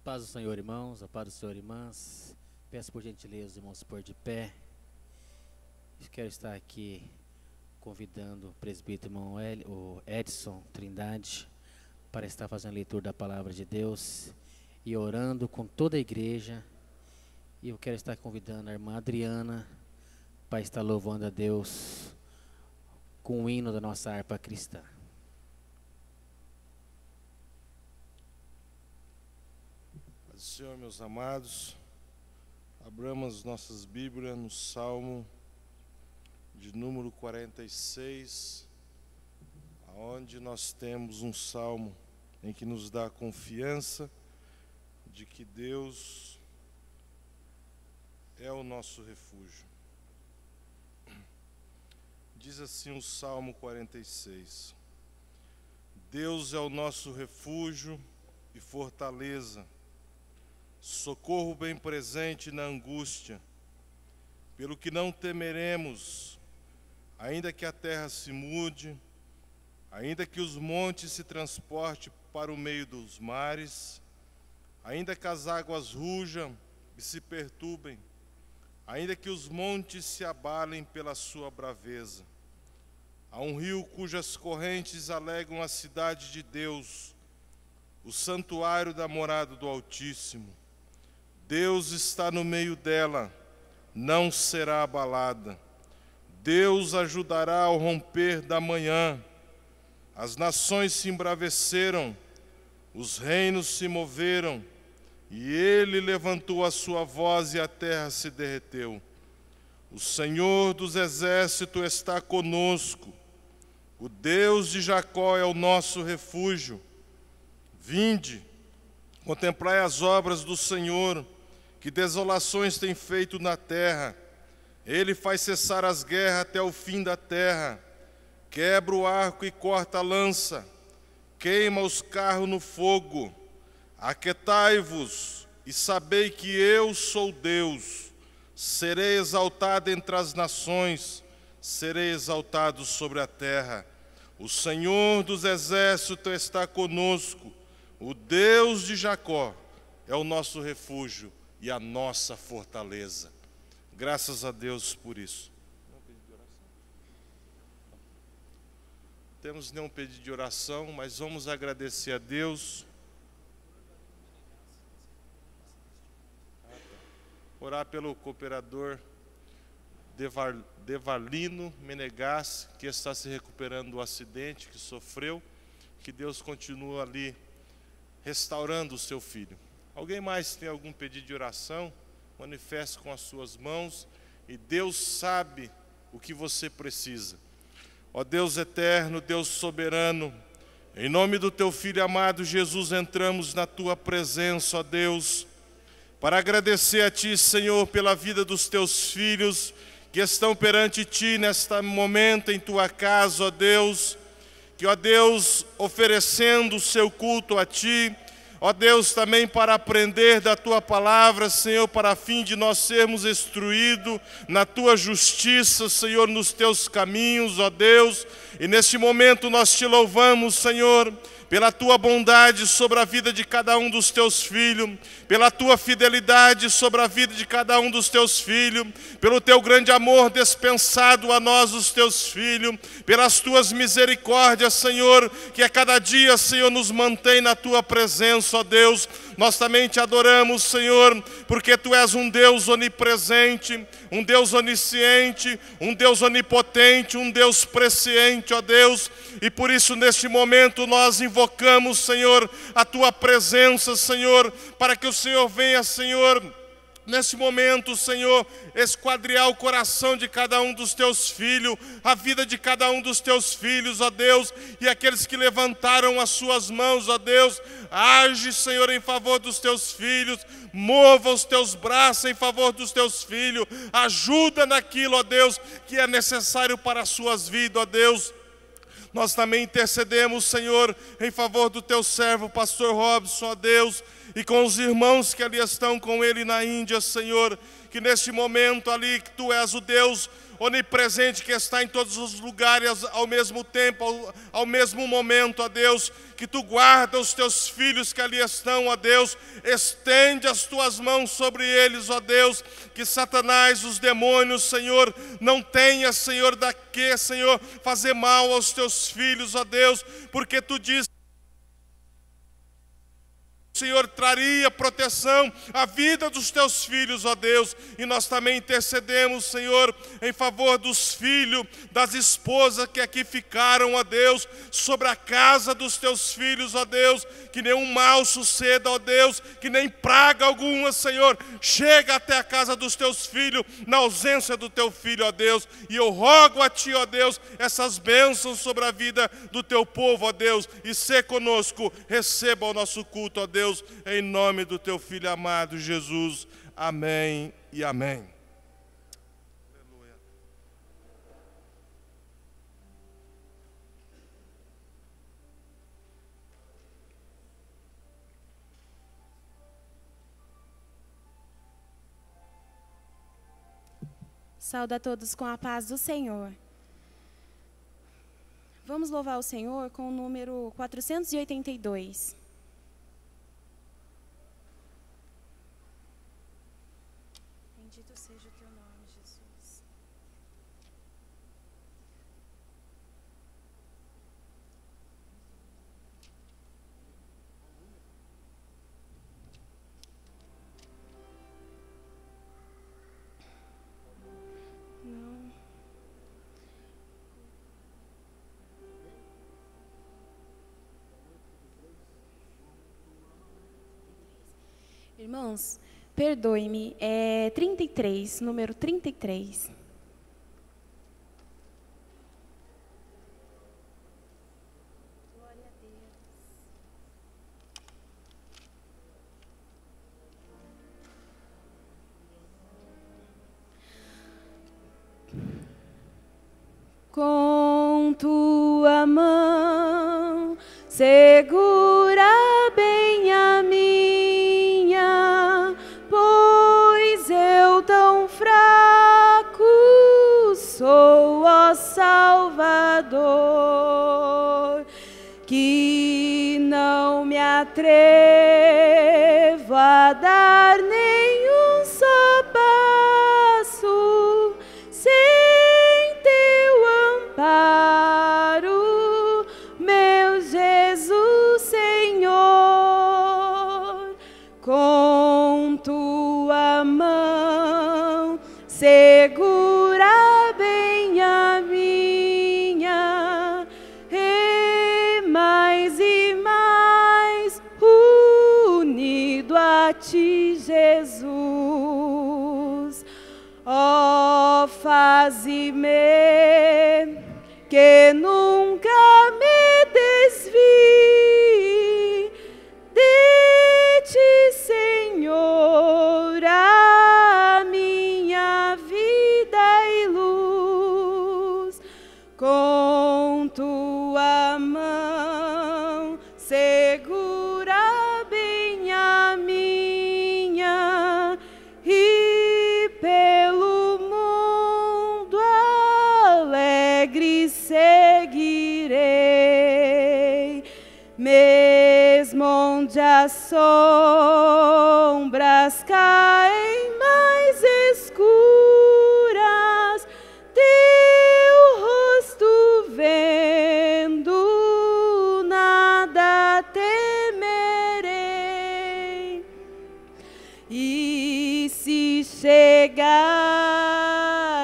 paz do Senhor, irmãos, a paz do Senhor, irmãs. Peço por gentileza os irmãos se pôr de pé. Quero estar aqui convidando o presbítero irmão o Edson Trindade para estar fazendo a leitura da palavra de Deus e orando com toda a igreja. E eu quero estar convidando a irmã Adriana para estar louvando a Deus com o hino da nossa harpa cristã. Senhor, meus amados, abramos nossas Bíblias no Salmo de número 46, onde nós temos um salmo em que nos dá a confiança de que Deus é o nosso refúgio. Diz assim o Salmo 46: Deus é o nosso refúgio e fortaleza, socorro bem presente na angústia, pelo que não temeremos, ainda que a terra se mude, ainda que os montes se transportem para o meio dos mares, ainda que as águas rujam e se perturbem, ainda que os montes se abalem pela sua braveza. Há um rio cujas correntes alegram a cidade de Deus, o santuário da morada do Altíssimo. Deus está no meio dela, não será abalada. Deus ajudará ao romper da manhã. As nações se embraveceram, os reinos se moveram, e ele levantou a sua voz e a terra se derreteu. O Senhor dos exércitos está conosco, o Deus de Jacó é o nosso refúgio. Vinde, contemplai as obras do Senhor, que desolações tem feito na terra. Ele faz cessar as guerras até o fim da terra. Quebra o arco e corta a lança. Queima os carros no fogo. Aquietai-vos e sabei que eu sou Deus. Serei exaltado entre as nações, serei exaltado sobre a terra. O Senhor dos exércitos está conosco. O Deus de Jacó é o nosso refúgio e a nossa fortaleza. Graças a Deus por isso. Não temos nenhum pedido de oração, mas vamos agradecer a Deus. Orar pelo cooperador Devalino Menegas, que está se recuperando do acidente que sofreu. Que Deus continue ali restaurando o seu filho. Alguém mais tem algum pedido de oração? Manifeste com as suas mãos, e Deus sabe o que você precisa. Ó Deus eterno, Deus soberano, em nome do teu Filho amado Jesus, entramos na tua presença, ó Deus, para agradecer a ti, Senhor, pela vida dos teus filhos que estão perante ti neste momento em tua casa, ó Deus, que, ó Deus, oferecendo o seu culto a ti, ó Deus, também para aprender da Tua palavra, Senhor, para a fim de nós sermos instruídos na Tua justiça, Senhor, nos Teus caminhos, ó Deus. E neste momento nós Te louvamos, Senhor, pela Tua bondade sobre a vida de cada um dos Teus filhos, pela Tua fidelidade sobre a vida de cada um dos Teus filhos, pelo Teu grande amor dispensado a nós, os Teus filhos, pelas Tuas misericórdias, Senhor, que a cada dia, Senhor, nos mantém na Tua presença, ó Deus. Nós também Te adoramos, Senhor, porque Tu és um Deus onipresente, um Deus onisciente, um Deus onipotente, um Deus presciente, ó Deus. E por isso, neste momento, nós invocamos, Senhor, a Tua presença, Senhor, para que o Senhor venha, Senhor, neste momento, Senhor, esquadriar o coração de cada um dos Teus filhos, a vida de cada um dos Teus filhos, ó Deus, e aqueles que levantaram as suas mãos, ó Deus, age, Senhor, em favor dos Teus filhos, mova os Teus braços em favor dos Teus filhos, ajuda naquilo, ó Deus, que é necessário para as suas vidas, ó Deus. Nós também intercedemos, Senhor, em favor do Teu servo, pastor Robson, ó Deus, e com os irmãos que ali estão com ele na Índia, Senhor, que neste momento ali, que Tu és o Deus onipresente que está em todos os lugares ao mesmo tempo, ao mesmo momento, ó Deus, que Tu guarda os Teus filhos que ali estão, ó Deus, estende as Tuas mãos sobre eles, ó Deus, que Satanás, os demônios, Senhor, não tenha, Senhor, daqui, Senhor, fazer mal aos Teus filhos, ó Deus, porque Tu diz, Senhor, traria proteção à vida dos Teus filhos, ó Deus, e nós também intercedemos, Senhor, em favor dos filhos, das esposas que aqui ficaram, ó Deus, sobre a casa dos Teus filhos, ó Deus, que nenhum mal suceda, ó Deus, que nem praga alguma, Senhor, chega até a casa dos Teus filhos, na ausência do Teu Filho, ó Deus, e eu rogo a Ti, ó Deus, essas bênçãos sobre a vida do Teu povo, ó Deus, e sê conosco, receba o nosso culto, ó Deus, em nome do Teu Filho amado Jesus. Amém e amém. Aleluia. Saúdo a todos com a paz do Senhor. Vamos louvar o Senhor com o número 482. Bendito seja o Teu nome, Jesus. Não. Irmãos, perdoe-me, é 33, número 33. Glória a Deus. Com Tua mão segura bem a minha, pois eu tão fraco sou, ó Salvador, que não me atrevo a dar nenhum só passo sem Teu amparo, meu Jesus, Senhor. Com Tua mão segura bem a minha, e mais unido a Ti, Jesus. Ó, faze-me que nunca me desvie de Ti, Senhor, a minha vida e luz. Com Tua mão segura bem a minha, e pelo mundo alegre seguirei, mesmo onde as sombras caem mais escuras, Teu rosto vendo, nada temerei. E se chegar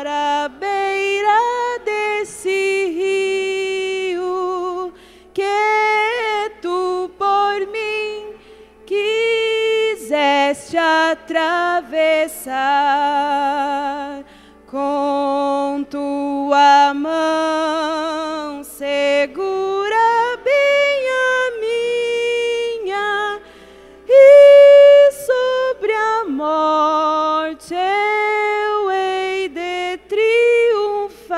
à beira desse rio que Tu por mim quiseste atravessar, com Tua mão segura bem a minha, e sobre a morte eu hei de triunfar.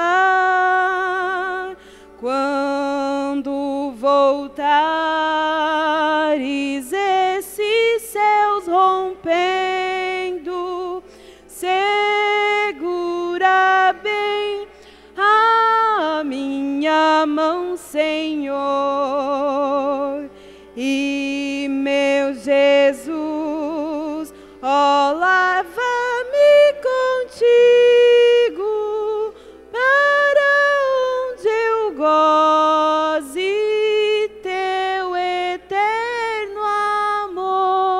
Quando voltares esse não, Senhor. E meu Jesus, ó, leva-me contigo para onde eu goze teu eterno amor.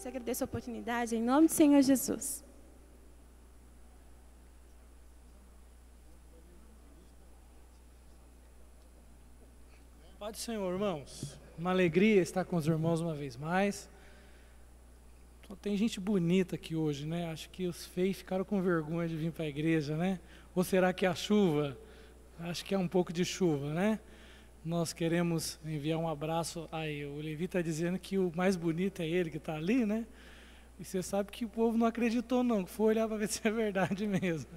Te agradeço a oportunidade, em nome do Senhor Jesus. Pode, Senhor, irmãos. Uma alegria estar com os irmãos uma vez mais. Só tem gente bonita aqui hoje, né? Acho que os feios ficaram com vergonha de vir para a igreja, né? Ou será que é a chuva? Acho que é um pouco de chuva, né? Nós queremos enviar um abraço. Aí, o Levi está dizendo que o mais bonito é ele que está ali, né? E você sabe que o povo não acreditou não, que foi olhar para ver se é verdade mesmo.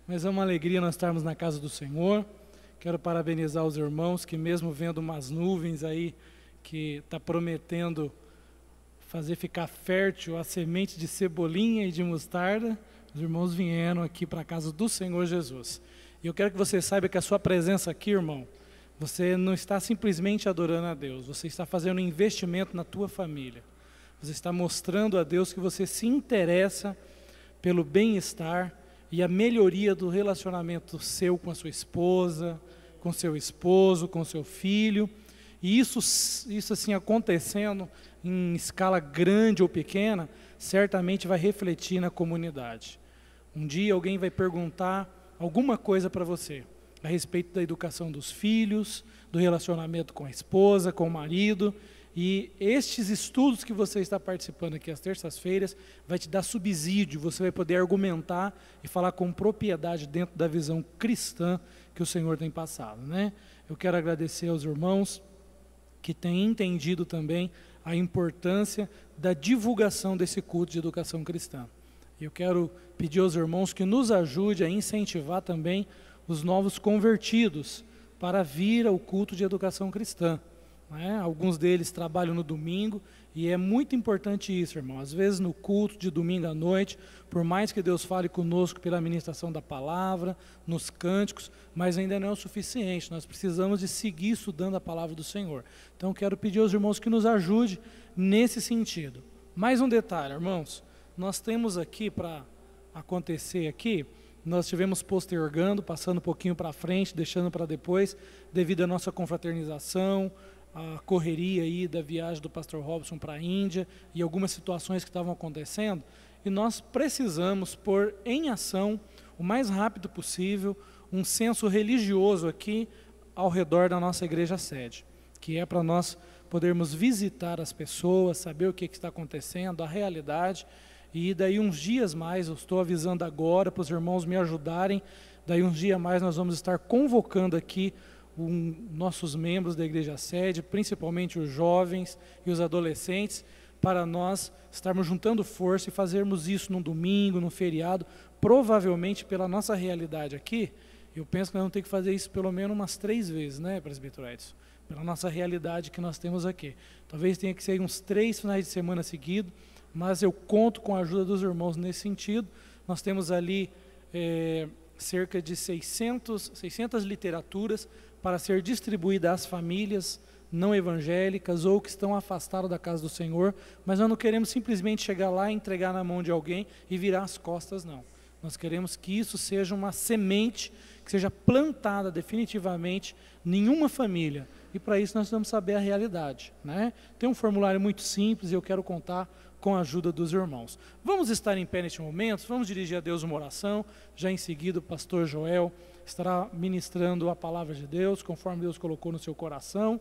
Mas é uma alegria nós estarmos na casa do Senhor. Quero parabenizar os irmãos que mesmo vendo umas nuvens aí, que está prometendo fazer ficar fértil a semente de cebolinha e de mostarda, os irmãos vieram aqui para a casa do Senhor Jesus. E eu quero que você saiba que a sua presença aqui, irmão, você não está simplesmente adorando a Deus, você está fazendo um investimento na tua família. Você está mostrando a Deus que você se interessa pelo bem-estar e a melhoria do relacionamento seu com a sua esposa, com seu esposo, com seu filho. E isso assim acontecendo em escala grande ou pequena, certamente vai refletir na comunidade. Um dia alguém vai perguntar alguma coisa para você a respeito da educação dos filhos, do relacionamento com a esposa, com o marido. E estes estudos que você está participando aqui às terças-feiras vai te dar subsídio, você vai poder argumentar e falar com propriedade dentro da visão cristã que o Senhor tem passado, né? Eu quero agradecer aos irmãos que têm entendido também a importância da divulgação desse culto de educação cristã. Eu quero pedir aos irmãos que nos ajude a incentivar também os novos convertidos para vir ao culto de educação cristã. Alguns deles trabalham no domingo e é muito importante isso, irmão. Às vezes no culto de domingo à noite, por mais que Deus fale conosco pela ministração da palavra, nos cânticos, mas ainda não é o suficiente. Nós precisamos de seguir estudando a palavra do Senhor. Então quero pedir aos irmãos que nos ajude nesse sentido. Mais um detalhe, irmãos, nós temos aqui para acontecer aqui, nós estivemos postergando, passando um pouquinho para frente, deixando para depois, devido à nossa confraternização, a correria aí da viagem do pastor Robson para a Índia e algumas situações que estavam acontecendo, e nós precisamos pôr em ação, o mais rápido possível, um censo religioso aqui ao redor da nossa igreja sede, que é para nós podermos visitar as pessoas, saber o que está acontecendo, a realidade, e daí uns dias mais, eu estou avisando agora para os irmãos me ajudarem, daí uns dias mais nós vamos estar convocando aqui nossos membros da igreja sede, principalmente os jovens e os adolescentes, para nós estarmos juntando força e fazermos isso num domingo, num feriado, provavelmente pela nossa realidade aqui, eu penso que nós vamos ter que fazer isso pelo menos umas 3 vezes, né, presbítero Edson? Pela nossa realidade que nós temos aqui. Talvez tenha que ser uns 3 finais de semana seguidos, mas eu conto com a ajuda dos irmãos nesse sentido. Nós temos ali cerca de 600 literaturas para ser distribuída às famílias não evangélicas ou que estão afastadas da casa do Senhor, mas nós não queremos simplesmente chegar lá, entregar na mão de alguém e virar as costas, não. Nós queremos que isso seja uma semente que seja plantada definitivamente em uma família, e para isso nós precisamos saber a realidade, né? Tem um formulário muito simples e eu quero contar com a ajuda dos irmãos. Vamos estar em pé neste momento, vamos dirigir a Deus uma oração, já em seguida o pastor Joel estará ministrando a palavra de Deus, conforme Deus colocou no seu coração.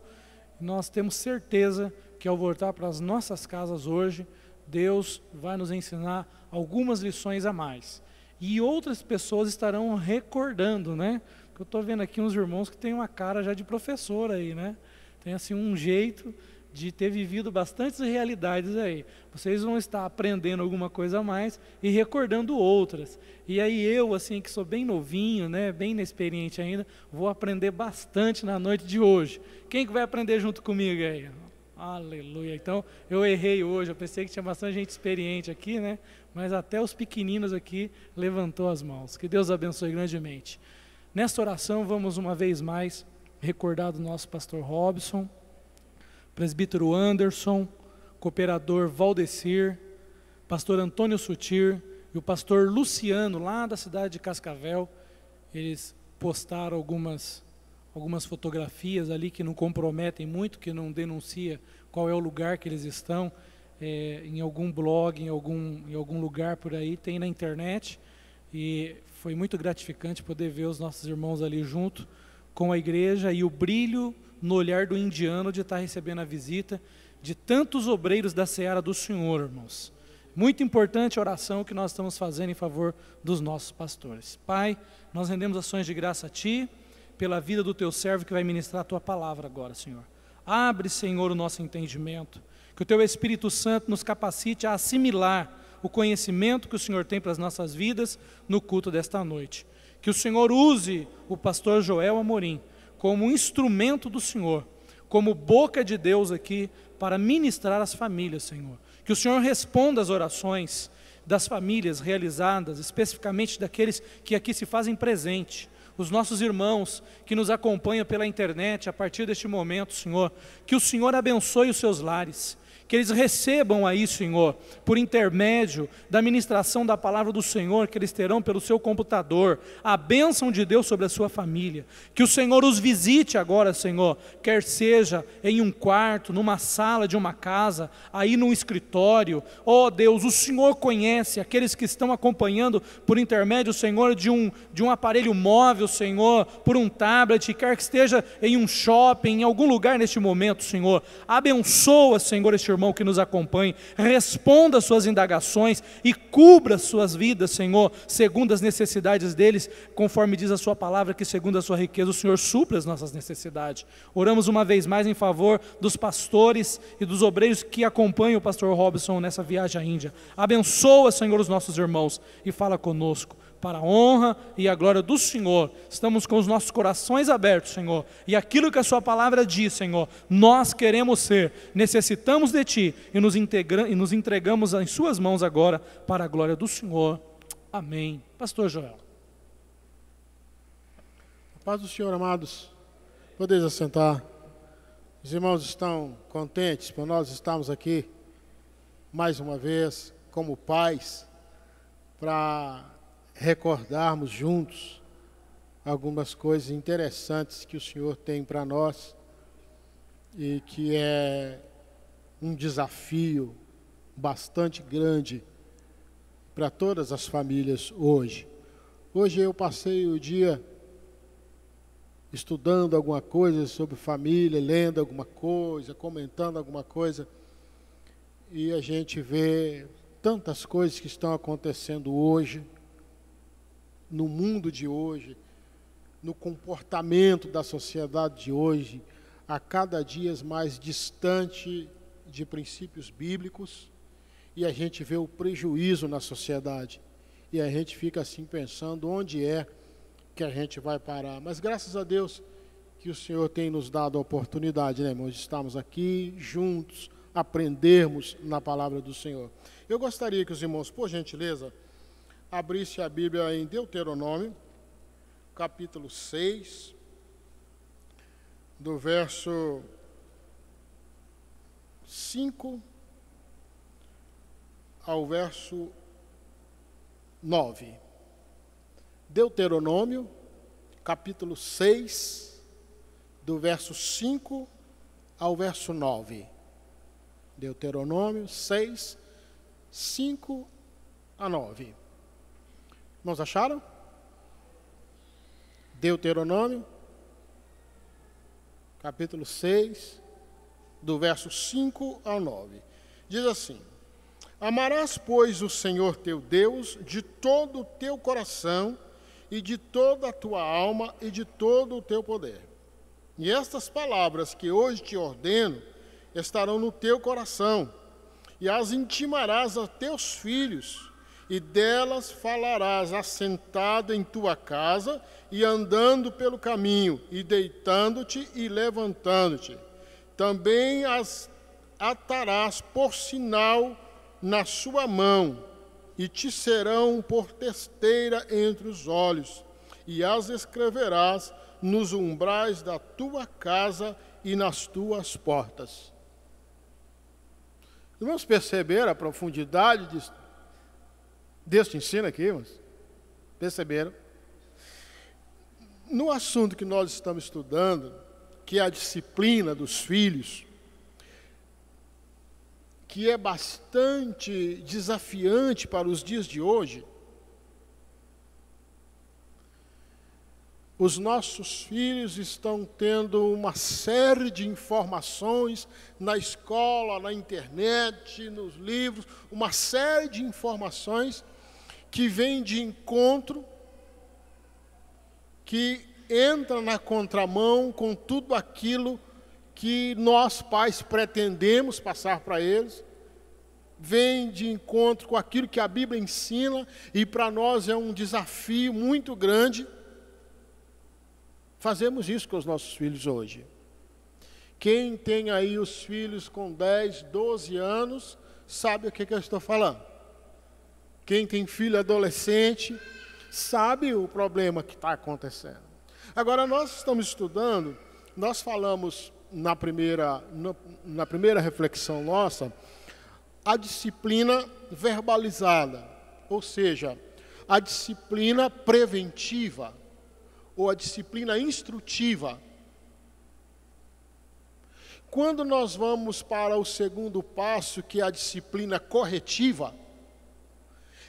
Nós temos certeza que ao voltar para as nossas casas hoje, Deus vai nos ensinar algumas lições a mais. E outras pessoas estarão recordando, né? Porque eu estou vendo aqui uns irmãos que têm uma cara já de professor aí, né? Tem assim um jeito de ter vivido bastantes realidades aí. Vocês vão estar aprendendo alguma coisa a mais e recordando outras. E aí eu, assim, que sou bem novinho, né, bem inexperiente ainda, vou aprender bastante na noite de hoje. Quem que vai aprender junto comigo aí? Aleluia. Então, eu errei hoje, eu pensei que tinha bastante gente experiente aqui, né? Mas até os pequeninos aqui levantou as mãos. Que Deus abençoe grandemente. Nesta oração, vamos uma vez mais recordar do nosso pastor Robson, presbítero Anderson, cooperador Valdecir, pastor Antônio Sutir e o pastor Luciano, lá da cidade de Cascavel. Eles postaram algumas fotografias ali que não comprometem muito, que não denuncia qual é o lugar que eles estão, em algum blog, em algum lugar por aí, tem na internet, e foi muito gratificante poder ver os nossos irmãos ali junto com a igreja e o brilho no olhar do indiano de estar recebendo a visita de tantos obreiros da seara do Senhor, irmãos. Muito importante a oração que nós estamos fazendo em favor dos nossos pastores. Pai, nós rendemos ações de graça a Ti, pela vida do Teu servo que vai ministrar a Tua palavra agora, Senhor. Abre, Senhor, o nosso entendimento, que o Teu Espírito Santo nos capacite a assimilar o conhecimento que o Senhor tem para as nossas vidas no culto desta noite. Que o Senhor use o pastor Joel Amorim como um instrumento do Senhor, como boca de Deus aqui para ministrar às famílias, Senhor. Que o Senhor responda às orações das famílias realizadas, especificamente daqueles que aqui se fazem presente, os nossos irmãos que nos acompanham pela internet a partir deste momento, Senhor. Que o Senhor abençoe os seus lares, que eles recebam aí, Senhor, por intermédio da ministração da palavra do Senhor, que eles terão pelo seu computador, a bênção de Deus sobre a sua família. Que o Senhor os visite agora, Senhor, quer seja em um quarto, numa sala de uma casa, aí num escritório. Oh Deus, o Senhor conhece aqueles que estão acompanhando por intermédio, Senhor, de um aparelho móvel, Senhor, por um tablet, quer que esteja em um shopping, em algum lugar neste momento, Senhor. Abençoa, Senhor, este irmão que nos acompanhe, responda às suas indagações e cubra suas vidas, Senhor, segundo as necessidades deles, conforme diz a sua palavra, que segundo a sua riqueza o Senhor supra as nossas necessidades. Oramos uma vez mais em favor dos pastores e dos obreiros que acompanham o pastor Robson nessa viagem à Índia. Abençoa, Senhor, os nossos irmãos e fala conosco, para a honra e a glória do Senhor. Estamos com os nossos corações abertos, Senhor, e aquilo que a sua palavra diz, Senhor, nós queremos ser, necessitamos de Ti, e nos entregamos em suas mãos agora, para a glória do Senhor. Amém. Pastor Joel. A paz do Senhor, amados. Podeis assentar. Os irmãos estão contentes por nós estarmos aqui, mais uma vez, como pais, para recordarmos juntos algumas coisas interessantes que o Senhor tem para nós e que é um desafio bastante grande para todas as famílias hoje. Hoje eu passei o dia estudando alguma coisa sobre família, lendo alguma coisa, comentando alguma coisa, e a gente vê tantas coisas que estão acontecendo hoje, no mundo de hoje, no comportamento da sociedade de hoje, a cada dia mais distante de princípios bíblicos, e a gente vê o prejuízo na sociedade, e a gente fica assim pensando onde é que a gente vai parar. Mas graças a Deus que o Senhor tem nos dado a oportunidade, né, irmãos, de estarmos aqui juntos, aprendermos na palavra do Senhor. Eu gostaria que os irmãos, por gentileza, abrisse a Bíblia em Deuteronômio, capítulo 6, do verso 5 ao verso 9. Deuteronômio, capítulo 6, do verso 5 ao verso 9. Deuteronômio 6, 5 a 9. Irmãos, acharam? Deuteronômio, capítulo 6, do verso 5 ao 9. Diz assim: Amarás, pois, o Senhor teu Deus de todo o teu coração e de toda a tua alma e de todo o teu poder. E estas palavras que hoje te ordeno estarão no teu coração, e as intimarás a teus filhos, e delas falarás assentado em tua casa e andando pelo caminho, e deitando-te e levantando-te. Também as atarás por sinal na sua mão, e te serão por testeira entre os olhos, e as escreverás nos umbrais da tua casa e nas tuas portas. Vamos perceber a profundidade deste ensino aqui, irmãos? Perceberam? No assunto que nós estamos estudando, que é a disciplina dos filhos, que é bastante desafiante para os dias de hoje, os nossos filhos estão tendo uma série de informações na escola, na internet, nos livros, uma série de informações que vêm de encontro, que entra na contramão com tudo aquilo que nós pais pretendemos passar para eles, vem de encontro com aquilo que a Bíblia ensina, e para nós é um desafio muito grande. Fazemos isso com os nossos filhos hoje. Quem tem aí os filhos com 10, 12 anos, sabe o que eu estou falando. Quem tem filho adolescente, sabe o problema que está acontecendo. Agora, nós estamos estudando, nós falamos na primeira reflexão nossa, a disciplina verbalizada, ou seja, a disciplina preventiva, ou a disciplina instrutiva. Quando nós vamos para o segundo passo, que é a disciplina corretiva,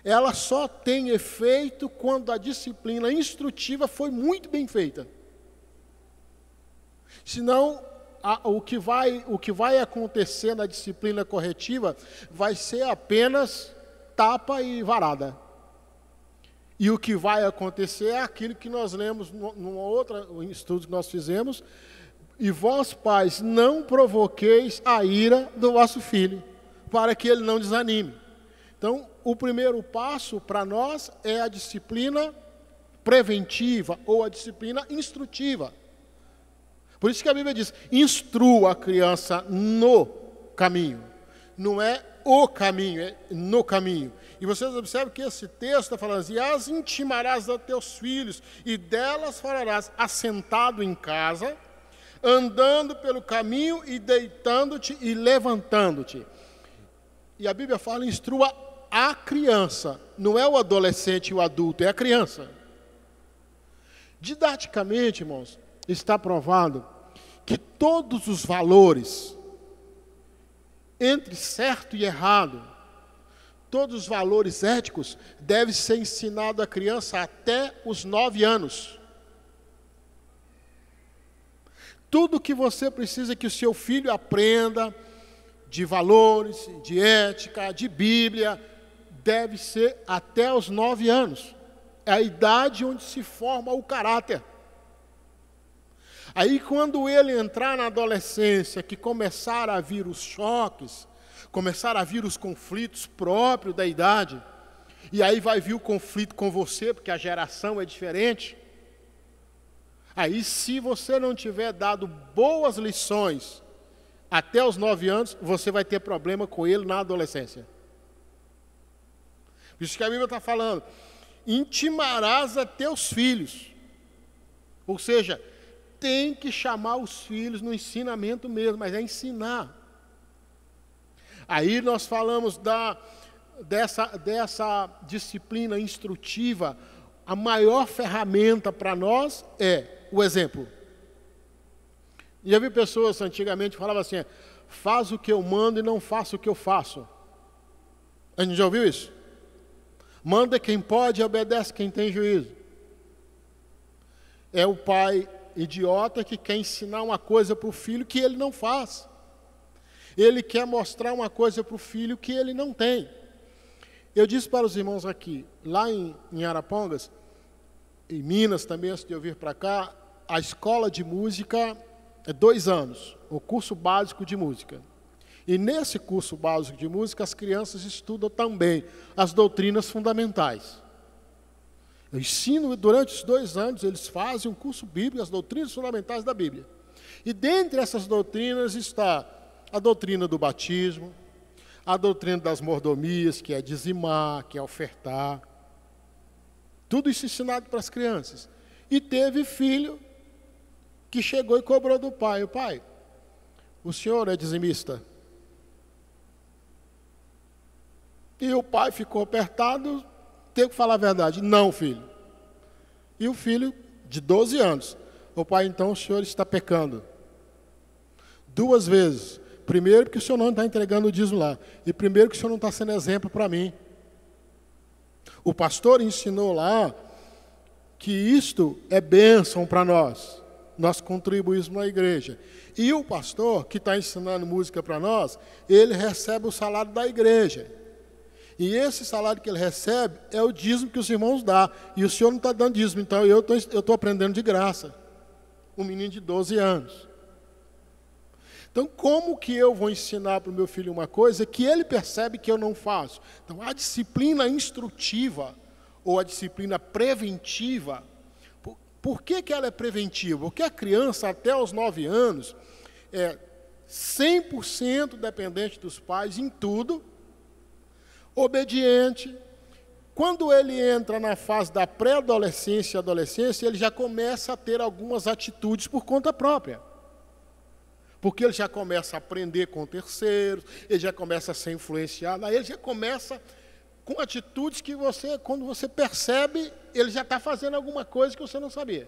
ela só tem efeito quando a disciplina instrutiva foi muito bem feita. Senão, o que vai acontecer na disciplina corretiva vai ser apenas tapa e varada. E o que vai acontecer é aquilo que nós lemos num outro estudo que nós fizemos: e vós, pais, não provoqueis a ira do vosso filho, para que ele não desanime. Então, o primeiro passo para nós é a disciplina preventiva ou a disciplina instrutiva. Por isso que a Bíblia diz: instrua a criança no caminho. Não é o caminho, é no caminho. E vocês observam que esse texto está falando assim: as intimarás a teus filhos, e delas falarás assentado em casa, andando pelo caminho, e deitando-te e levantando-te. E a Bíblia fala: instrua a criança, não é o adolescente e o adulto, é a criança. Didaticamente, irmãos, está provado que todos os valores, entre certo e errado, todos os valores éticos, devem ser ensinados à criança até os 9 anos. Tudo que você precisa que o seu filho aprenda, de valores, de ética, de Bíblia, deve ser até os 9 anos. É a idade onde se forma o caráter. Aí, quando ele entrar na adolescência, que começar a vir os choques, começar a vir os conflitos próprios da idade, e aí vai vir o conflito com você, porque a geração é diferente. Aí, se você não tiver dado boas lições até os 9 anos, você vai ter problema com ele na adolescência. Por isso que a Bíblia está falando: intimarás a teus filhos. Ou seja, tem que chamar os filhos no ensinamento mesmo, mas é ensinar. Aí nós falamos dessa disciplina instrutiva. A maior ferramenta para nós é o exemplo. Já vi pessoas antigamente que falavam assim: faz o que eu mando e não faça o que eu faço. A gente já ouviu isso? Manda quem pode e obedece quem tem juízo. É o pai idiota que quer ensinar uma coisa para o filho que ele não faz. Ele quer mostrar uma coisa para o filho que ele não tem. Eu disse para os irmãos aqui, lá em Arapongas, em Minas também, antes de eu vir para cá, a escola de música é 2 anos, o curso básico de música. E nesse curso básico de música, as crianças estudam também as doutrinas fundamentais. Eu ensino, durante os 2 anos, eles fazem um curso bíblico, as doutrinas fundamentais da Bíblia. E dentre essas doutrinas está a doutrina do batismo, a doutrina das mordomias, que é dizimar, que é ofertar. Tudo isso ensinado para as crianças. E teve filho que chegou e cobrou do pai. O pai, o senhor é dizimista? E o pai ficou apertado, teve que falar a verdade. Não, filho. E o filho, de 12 anos. O pai, então, o senhor está pecando. 2 vezes. Primeiro, porque o senhor não está entregando o dízimo lá. E primeiro, que o senhor não está sendo exemplo para mim. O pastor ensinou lá que isto é bênção para nós. Nós contribuímos na igreja. E o pastor, que está ensinando música para nós, ele recebe o salário da igreja. E esse salário que ele recebe é o dízimo que os irmãos dão. E o senhor não está dando dízimo, então eu estou aprendendo de graça. Um menino de 12 anos. Então, como que eu vou ensinar para o meu filho uma coisa que ele percebe que eu não faço? Então, a disciplina instrutiva ou a disciplina preventiva, por que ela é preventiva? Porque a criança, até os 9 anos, é 100% dependente dos pais em tudo, obediente. Quando ele entra na fase da pré-adolescência e adolescência, ele já começa a ter algumas atitudes por conta própria. Porque ele já começa a aprender com terceiros, ele já começa a ser influenciado, aí ele já começa com atitudes que você, quando você percebe, ele já está fazendo alguma coisa que você não sabia.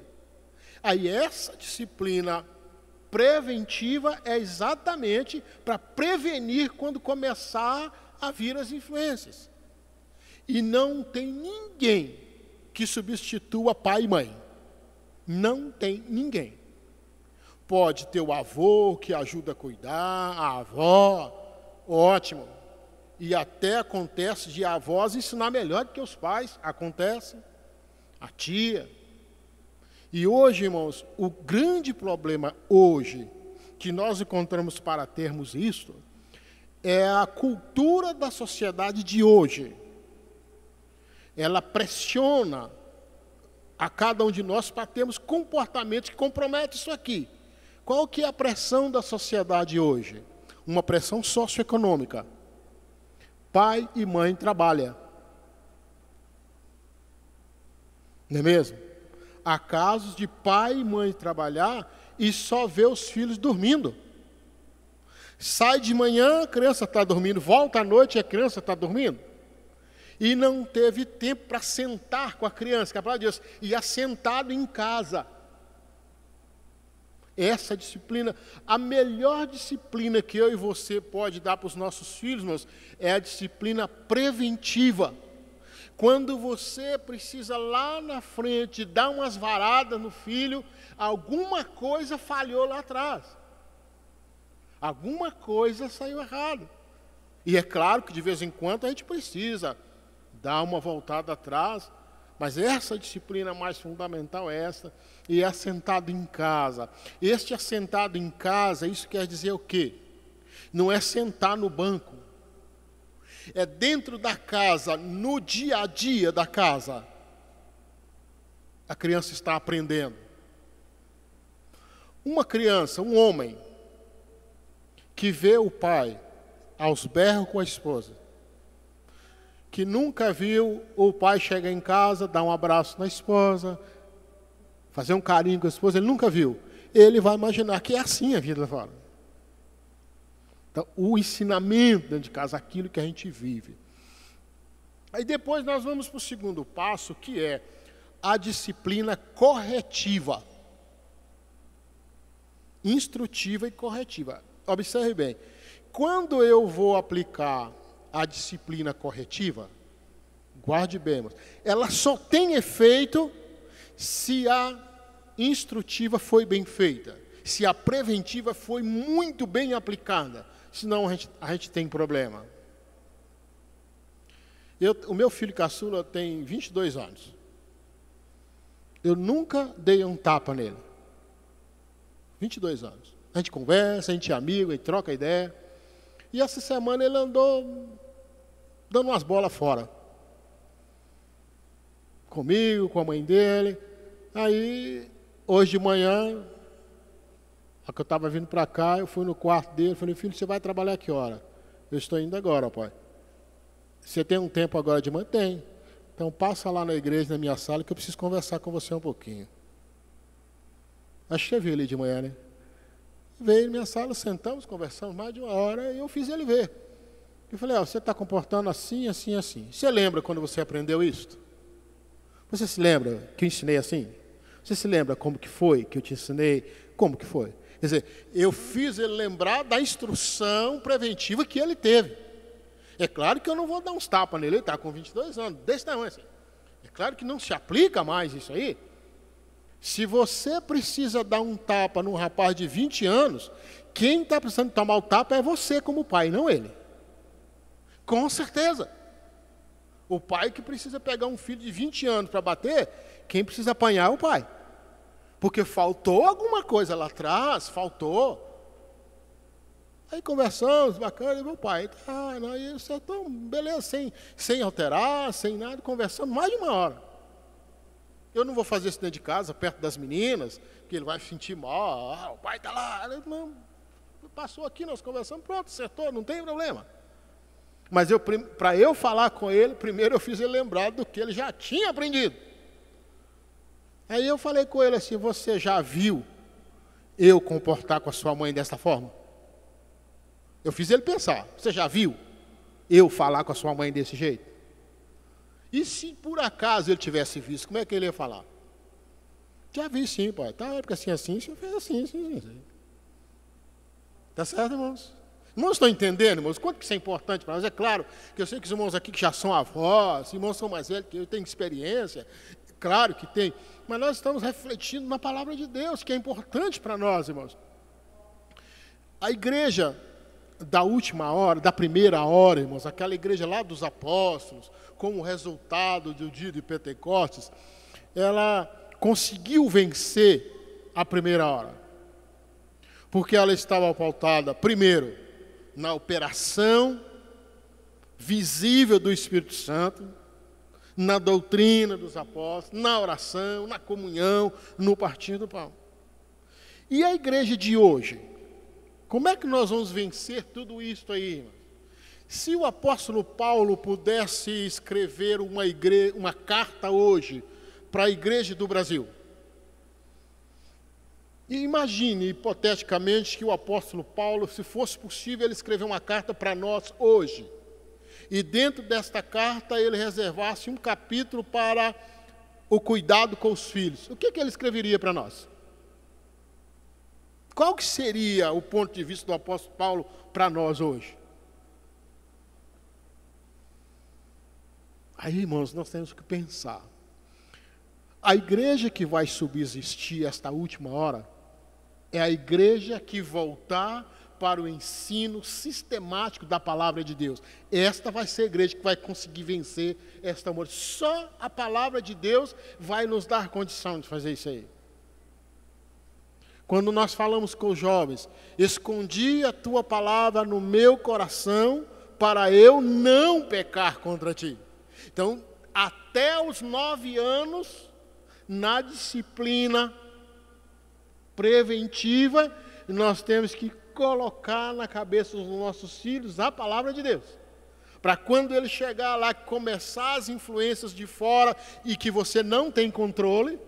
Aí essa disciplina preventiva é exatamente para prevenir quando começar a vir as influências. E não tem ninguém que substitua pai e mãe. Não tem ninguém. Pode ter o avô que ajuda a cuidar, a avó, ótimo. E até acontece de avós ensinar melhor do que os pais, acontece. A tia. E hoje, irmãos, o grande problema hoje que nós encontramos para termos isto é a cultura da sociedade de hoje. Ela pressiona a cada um de nós para termos comportamentos que comprometem isso aqui. Qual que é a pressão da sociedade hoje? Uma pressão socioeconômica. Pai e mãe trabalham. Não é mesmo? Há casos de pai e mãe trabalhar e só ver os filhos dormindo. Sai de manhã, a criança está dormindo, volta à noite e a criança está dormindo. E não teve tempo para sentar com a criança, que a palavra de Deus, e assentado em casa. Essa disciplina, a melhor disciplina que eu e você pode dar para os nossos filhos, meus, é a disciplina preventiva. Quando você precisa lá na frente dar umas varadas no filho, alguma coisa falhou lá atrás. Alguma coisa saiu errado. E é claro que de vez em quando a gente precisa dar uma voltada atrás, mas essa disciplina mais fundamental é essa, e é assentado em casa. Este assentado em casa, isso quer dizer o quê? Não é sentar no banco. É dentro da casa, no dia a dia da casa. A criança está aprendendo. Uma criança, um homem, que vê o pai aos berros com a esposa, que nunca viu o pai chegar em casa, dar um abraço na esposa, fazer um carinho com a esposa, ele nunca viu. Ele vai imaginar que é assim a vida lá fora. Então, o ensinamento dentro de casa, aquilo que a gente vive. Aí depois nós vamos para o segundo passo, que é a disciplina corretiva. Instrutiva e corretiva. Observe bem, quando eu vou aplicar a disciplina corretiva, guarde bem, irmãos, ela só tem efeito se a instrutiva foi bem feita, se a preventiva foi muito bem aplicada, senão a gente tem problema. O meu filho caçula tem 22 anos. Eu nunca dei um tapa nele. 22 anos. A gente conversa, a gente é amigo, a gente troca ideia. E essa semana ele andou dando umas bolas fora. Comigo, com a mãe dele. Aí, hoje de manhã, A que eu estava vindo para cá, eu fui no quarto dele, falei, filho, você vai trabalhar a que hora? Eu estou indo agora, pai. Você tem um tempo agora de manhã? Tem. Então passa lá na igreja, na minha sala, que eu preciso conversar com você um pouquinho. Acho que você viu ali de manhã, né? Veio na minha sala, sentamos, conversamos mais de 1 hora e eu fiz ele ver. Eu falei, você está comportando assim, assim, assim. Você lembra quando você aprendeu isso? Você se lembra que eu ensinei assim? Você se lembra como que foi que eu te ensinei? Como que foi? Quer dizer, eu fiz ele lembrar da instrução preventiva que ele teve. É claro que eu não vou dar uns tapas nele, ele está com 22 anos, desse tamanho assim. É claro que não se aplica mais isso aí. Se você precisa dar um tapa num rapaz de 20 anos, quem está precisando tomar o tapa é você como pai, não ele. Com certeza. O pai que precisa pegar um filho de 20 anos para bater, quem precisa apanhar é o pai. Porque faltou alguma coisa lá atrás, faltou. Aí conversamos, bacana, e meu pai, não, isso é tão, beleza, sem alterar, sem nada, conversando mais de 1 hora. Eu não vou fazer isso dentro de casa, perto das meninas, que ele vai sentir mal, o pai está lá. Ele, não, passou aqui, nós conversamos, pronto, acertou, não tem problema. Mas para eu falar com ele, primeiro eu fiz ele lembrar do que ele já tinha aprendido. Aí eu falei com ele assim, você já viu eu comportar com a sua mãe dessa forma? Eu fiz ele pensar, você já viu eu falar com a sua mãe desse jeito? E se por acaso ele tivesse visto, como é que ele ia falar? Já vi sim, pai, tá, porque assim, assim, você fez assim, assim, assim. Tá certo, irmãos? Irmãos, estão entendendo, irmãos? Quanto que isso é importante para nós? É claro que eu sei que os irmãos aqui que já são avós, irmãos são mais velhos, que eu tenho experiência, claro que tem, mas nós estamos refletindo na palavra de Deus, que é importante para nós, irmãos. A igreja da última hora, da primeira hora, irmãos, aquela igreja lá dos apóstolos, como resultado do dia de Pentecostes, ela conseguiu vencer a primeira hora. Porque ela estava pautada, primeiro, na operação visível do Espírito Santo, na doutrina dos apóstolos, na oração, na comunhão, no partir do pão. E a igreja de hoje? Como é que nós vamos vencer tudo isso aí, irmão? Se o apóstolo Paulo pudesse escrever uma carta hoje para a igreja do Brasil, e imagine, hipoteticamente, que o apóstolo Paulo, se fosse possível, ele escrever uma carta para nós hoje. E dentro desta carta ele reservasse um capítulo para o cuidado com os filhos. O que ele escreveria para nós? Qual que seria o ponto de vista do apóstolo Paulo para nós hoje? Aí, irmãos, nós temos que pensar. A igreja que vai subsistir esta última hora é a igreja que voltar para o ensino sistemático da palavra de Deus. Esta vai ser a igreja que vai conseguir vencer esta morte. Só a palavra de Deus vai nos dar condição de fazer isso aí. Quando nós falamos com os jovens, escondi a tua palavra no meu coração para eu não pecar contra ti. Então, até os 9 anos, na disciplina preventiva, nós temos que colocar na cabeça dos nossos filhos a palavra de Deus. Para quando ele chegar lá, começar as influências de fora e que você não tem controle,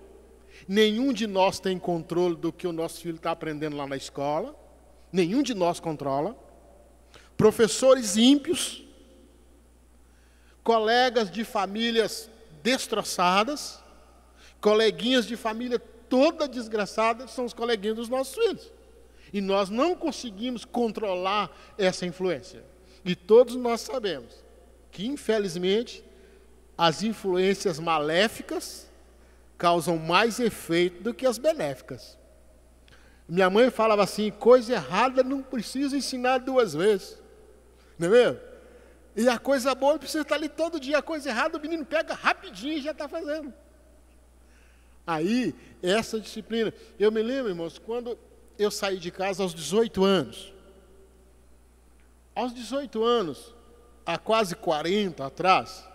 nenhum de nós tem controle do que o nosso filho está aprendendo lá na escola, nenhum de nós controla, professores ímpios, colegas de famílias destroçadas, coleguinhas de família toda desgraçada, são os coleguinhas dos nossos filhos. E nós não conseguimos controlar essa influência. E todos nós sabemos que, infelizmente, as influências maléficas causam mais efeito do que as benéficas. Minha mãe falava assim, coisa errada não precisa ensinar 2 vezes. Não é mesmo? E a coisa boa precisa estar ali todo dia. A coisa errada o menino pega rapidinho e já está fazendo. Aí, essa disciplina. Eu me lembro, irmãos, quando eu saí de casa aos 18 anos. Aos 18 anos, há quase 40 atrás,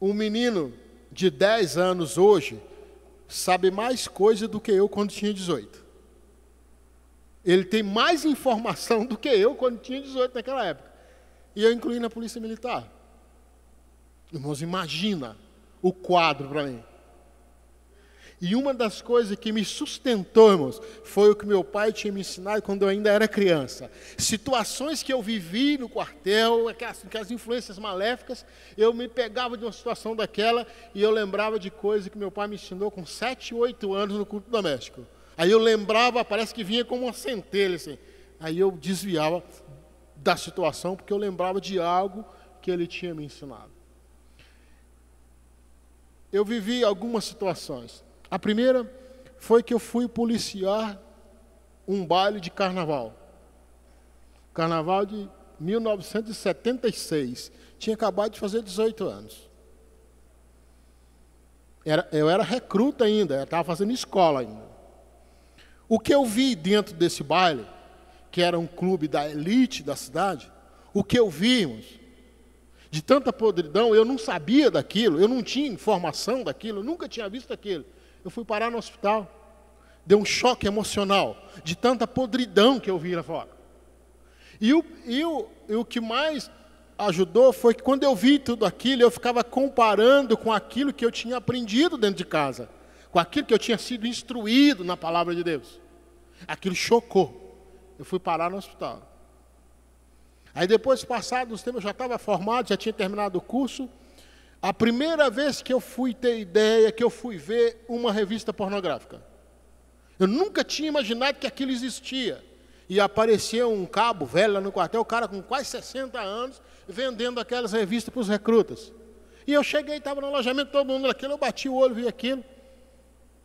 um menino de 10 anos hoje sabe mais coisa do que eu quando tinha 18. Ele tem mais informação do que eu quando tinha 18 naquela época. E eu incluí na Polícia Militar. Irmãos, imagina o quadro para mim. E uma das coisas que me sustentou, irmãos, foi o que meu pai tinha me ensinado quando eu ainda era criança. Situações que eu vivi no quartel, aquelas influências maléficas, eu me pegava de uma situação daquela e eu lembrava de coisas que meu pai me ensinou com 7, 8 anos no culto doméstico. Aí eu lembrava, parece que vinha como uma centelha, assim. Aí eu desviava da situação, porque eu lembrava de algo que ele tinha me ensinado. Eu vivi algumas situações. A primeira foi que eu fui policiar um baile de carnaval. Carnaval de 1976. Tinha acabado de fazer 18 anos. Eu era recruta ainda, estava fazendo escola ainda. O que eu vi dentro desse baile, que era um clube da elite da cidade, o que eu vi, irmãos, de tanta podridão, eu não sabia daquilo, eu não tinha informação daquilo, eu nunca tinha visto aquilo. Eu fui parar no hospital, deu um choque emocional, de tanta podridão que eu vi lá fora. E o que mais ajudou foi que quando eu vi tudo aquilo, eu ficava comparando com aquilo que eu tinha aprendido dentro de casa, com aquilo que eu tinha sido instruído na palavra de Deus. Aquilo chocou. Eu fui parar no hospital. Aí depois, passados uns tempos, eu já estava formado, já tinha terminado o curso. A primeira vez que eu fui ter ideia, que eu fui ver uma revista pornográfica. Eu nunca tinha imaginado que aquilo existia. E apareceu um cabo velho lá no quartel, o cara com quase 60 anos, vendendo aquelas revistas para os recrutas. E eu cheguei, estava no alojamento, todo mundo naquilo, eu bati o olho, vi aquilo.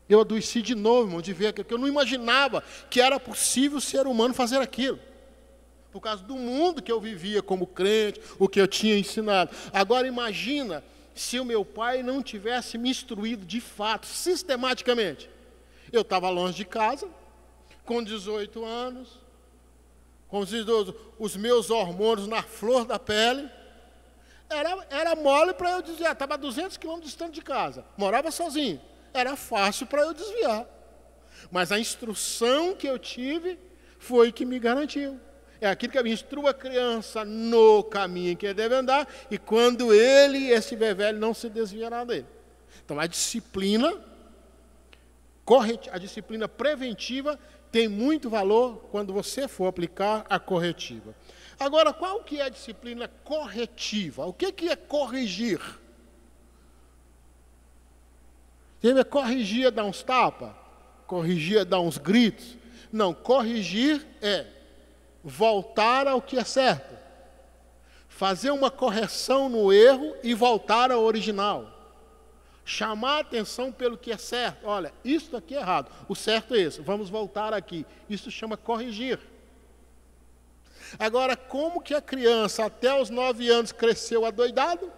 Eu adoeci de novo, irmão, de ver aquilo, porque eu não imaginava que era possível o ser humano fazer aquilo. Por causa do mundo que eu vivia como crente, o que eu tinha ensinado. Agora imagina se o meu pai não tivesse me instruído de fato, sistematicamente. Eu estava longe de casa, com 18 anos, com os meus hormônios na flor da pele. Era mole para eu desviar. Estava a 200 quilômetros distante de casa, morava sozinho. Era fácil para eu desviar. Mas a instrução que eu tive foi que me garantiu. É aquilo que instrua a criança no caminho em que ele deve andar, e quando ele estiver velho, não se desviará dele. Então, a disciplina preventiva tem muito valor quando você for aplicar a corretiva. Agora, qual que é a disciplina corretiva? O que é corrigir? Corrigir é dar uns tapas? Corrigir é dar uns gritos? Não, corrigir é voltar ao que é certo. Fazer uma correção no erro e voltar ao original. Chamar a atenção pelo que é certo. Olha, isso aqui é errado. O certo é esse. Vamos voltar aqui. Isso chama corrigir. Agora, como que a criança até os 9 anos cresceu adoidado?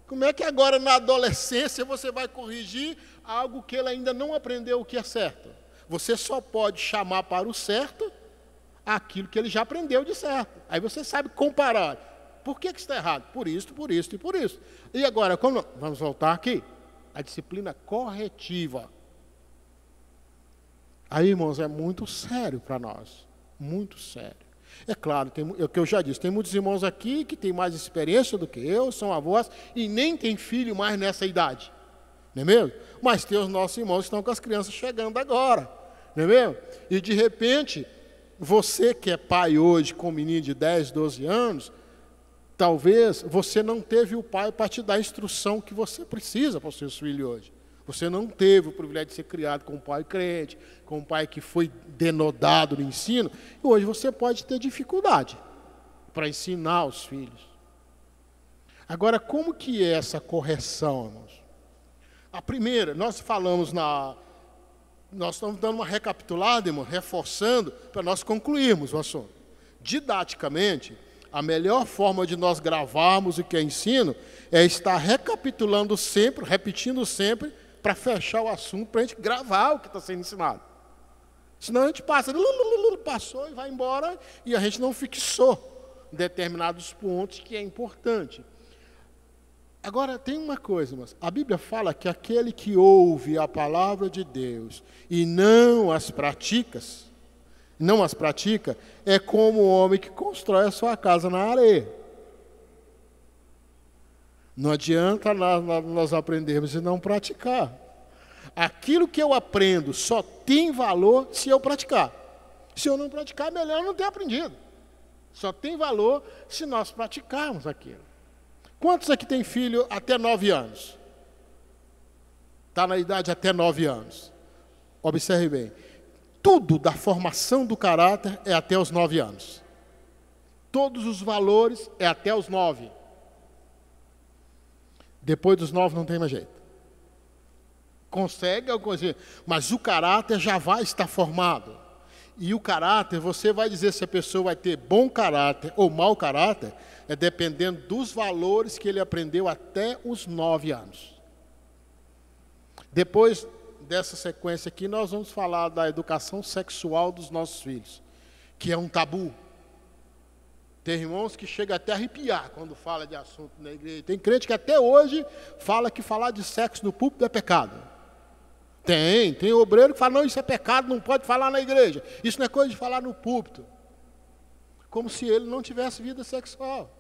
Como é que agora na adolescência você vai corrigir algo que ele ainda não aprendeu o que é certo? Você só pode chamar para o certo aquilo que ele já aprendeu de certo. Aí você sabe comparar. Por que está errado? Por isso, por isso e por isso. E agora, vamos voltar aqui. A disciplina corretiva. Aí, irmãos, é muito sério para nós. Muito sério. É claro, é o que eu já disse, tem muitos irmãos aqui que têm mais experiência do que eu, são avós, e nem tem filho mais nessa idade. Não é mesmo? Mas tem os nossos irmãos que estão com as crianças chegando agora. Não é mesmo? E de repente, você que é pai hoje com um menino de 10, 12 anos, talvez você não teve o pai para te dar a instrução que você precisa para os seus filhos hoje. Você não teve o privilégio de ser criado com um pai crente, com um pai que foi denodado no ensino, e hoje você pode ter dificuldade para ensinar os filhos. Agora, como que é essa correção, irmãos? A primeira, nós estamos dando uma recapitulada, irmão, reforçando, para nós concluirmos o assunto. Didaticamente, a melhor forma de nós gravarmos o que é ensino é estar recapitulando sempre, repetindo sempre, para fechar o assunto, para a gente gravar o que está sendo ensinado. Senão a gente passou e vai embora, e a gente não fixou determinados pontos que é importante. Agora, tem uma coisa, mas a Bíblia fala que aquele que ouve a palavra de Deus e não as pratica, não as pratica, é como o homem que constrói a sua casa na areia. Não adianta nós aprendermos e não praticar. Aquilo que eu aprendo só tem valor se eu praticar. Se eu não praticar, melhor eu não ter aprendido. Só tem valor se nós praticarmos aquilo. Quantos aqui tem filho até 9 anos? Está na idade até 9 anos. Observe bem. Tudo da formação do caráter é até os 9 anos. Todos os valores é até os 9. Depois dos 9 não tem mais jeito. Consegue alguma coisa, mas o caráter já vai estar formado. E o caráter, você vai dizer se a pessoa vai ter bom caráter ou mau caráter, é dependendo dos valores que ele aprendeu até os 9 anos. Depois dessa sequência aqui, nós vamos falar da educação sexual dos nossos filhos, que é um tabu. Tem irmãos que chegam até a arrepiar quando fala de assunto na igreja. Tem crente que até hoje fala que falar de sexo no púlpito é pecado. Tem obreiro que fala, não, isso é pecado, não pode falar na igreja. Isso não é coisa de falar no púlpito. Como se ele não tivesse vida sexual.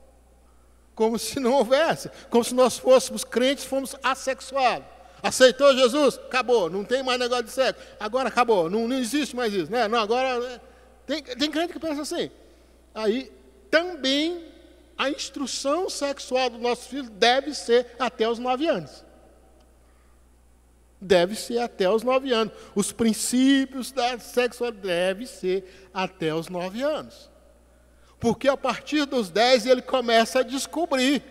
Como se não houvesse. Como se nós fôssemos crentes, fomos assexuados. Aceitou Jesus? Acabou, não tem mais negócio de sexo. Agora acabou, não existe mais isso. Né? Não, agora, tem crente que pensa assim. Aí, também, a instrução sexual do nosso filho deve ser até os 9 anos. Deve ser até os 9 anos. Os princípios da sexualidade devem ser até os 9 anos. Porque a partir dos 10 ele começa a descobrir.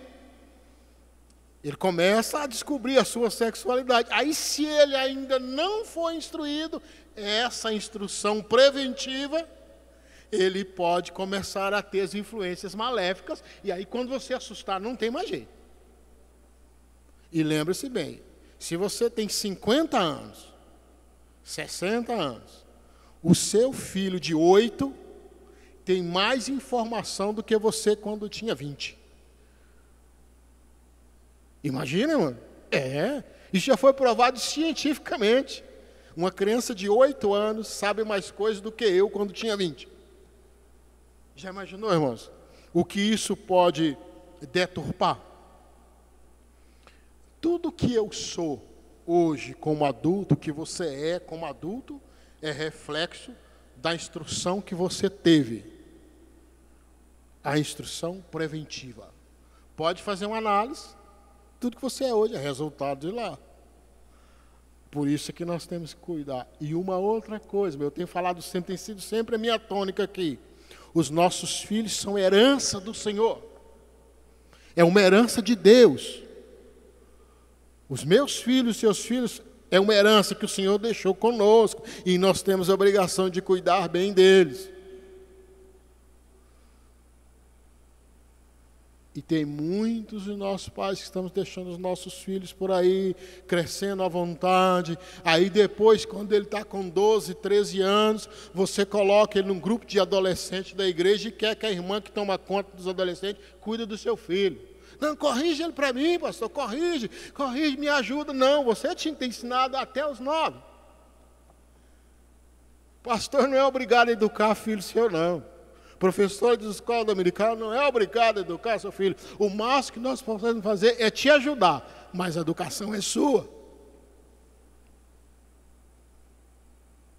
Ele começa a descobrir a sua sexualidade. Aí, se ele ainda não for instruído, essa instrução preventiva, ele pode começar a ter as influências maléficas. E aí, quando você assustar, não tem mais jeito. E lembre-se bem, se você tem 50 anos, 60 anos, o seu filho de 8 tem mais informação do que você quando tinha 20. Imagina, mano? Isso já foi provado cientificamente. Uma criança de 8 anos sabe mais coisas do que eu quando tinha 20. Já imaginou, irmãos? O que isso pode deturpar? Tudo que eu sou hoje como adulto, que você é como adulto, é reflexo da instrução que você teve. A instrução preventiva. Pode fazer uma análise, tudo que você é hoje é resultado de lá. Por isso que nós temos que cuidar. E uma outra coisa, eu tenho falado sempre, tem sido sempre a minha tônica aqui. Os nossos filhos são herança do Senhor. É uma herança de Deus. Os meus filhos, seus filhos, é uma herança que o Senhor deixou conosco. E nós temos a obrigação de cuidar bem deles. E tem muitos de nossos pais que estamos deixando os nossos filhos por aí, crescendo à vontade. Aí depois, quando ele está com 12, 13 anos, você coloca ele num grupo de adolescentes da igreja e quer que a irmã que toma conta dos adolescentes cuide do seu filho. Não, corrige ele para mim, pastor, corrige, me ajuda. Não, você tinha que ter ensinado até os 9. Pastor não é obrigado a educar filho seu, não. Professor de escola dominical não é obrigado a educar seu filho. O máximo que nós podemos fazer é te ajudar, mas a educação é sua.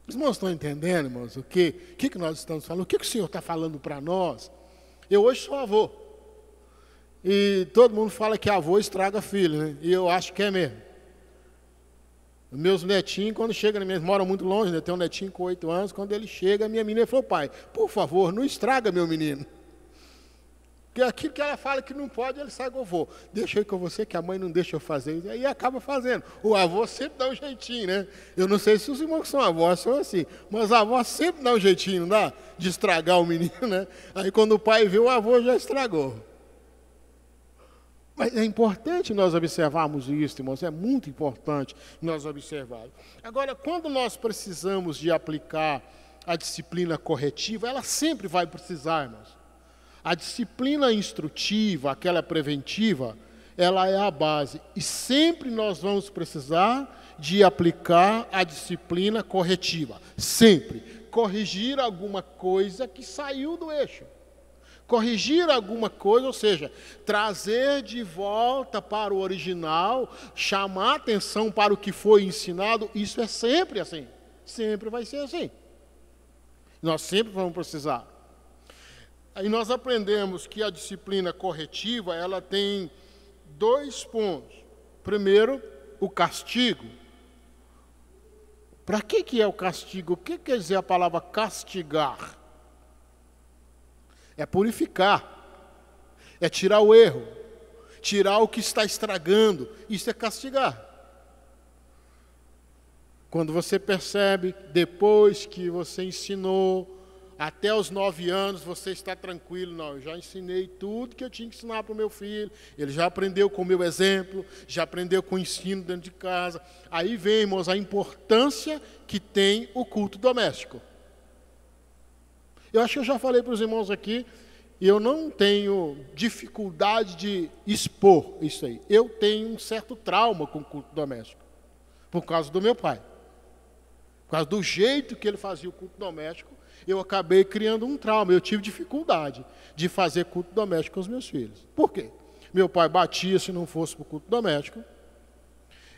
Os irmãos estão entendendo, irmãos, o que nós estamos falando? O que o Senhor está falando para nós? Eu hoje sou avô. E todo mundo fala que avô estraga filho, né? E eu acho que é mesmo. Meus netinhos, quando chegam, eles moram muito longe, né? Tem um netinho com 8 anos, quando ele chega, minha menina falou, pai, por favor, não estraga meu menino. Porque aquilo que ela fala que não pode, ele sai com o avô. Deixa eu ir com você, que a mãe não deixa eu fazer. E aí acaba fazendo. O avô sempre dá um jeitinho, né? Eu não sei se os irmãos que são avós são assim, mas a avó sempre dá um jeitinho, não dá? De estragar o menino, né? Aí quando o pai vê, o avô já estragou. Mas é importante nós observarmos isso, irmãos, é muito importante nós observarmos. Agora, quando nós precisamos de aplicar a disciplina corretiva, ela sempre vai precisar, irmãos. A disciplina instrutiva, aquela preventiva, ela é a base. E sempre nós vamos precisar de aplicar a disciplina corretiva. Sempre. corrigir alguma coisa que saiu do eixo. Corrigir alguma coisa, ou seja, trazer de volta para o original, chamar atenção para o que foi ensinado, isso é sempre assim. Sempre vai ser assim. Nós sempre vamos precisar. Aí nós aprendemos que a disciplina corretiva, ela tem 2 pontos. Primeiro, o castigo. Para que é o castigo? O que quer dizer a palavra castigar? É purificar, é tirar o erro, tirar o que está estragando, isso é castigar. Quando você percebe, depois que você ensinou, até os 9 anos, você está tranquilo, não, eu já ensinei tudo que eu tinha que ensinar para o meu filho, ele já aprendeu com o meu exemplo, já aprendeu com o ensino dentro de casa. Aí vem, irmãos, a importância que tem o culto doméstico. Eu acho que eu já falei para os irmãos aqui, e eu não tenho dificuldade de expor isso aí. Eu tenho um certo trauma com o culto doméstico, por causa do meu pai. Por causa do jeito que ele fazia o culto doméstico, eu acabei criando um trauma. Eu tive dificuldade de fazer culto doméstico com os meus filhos. Por quê? Meu pai batia se não fosse para o culto doméstico.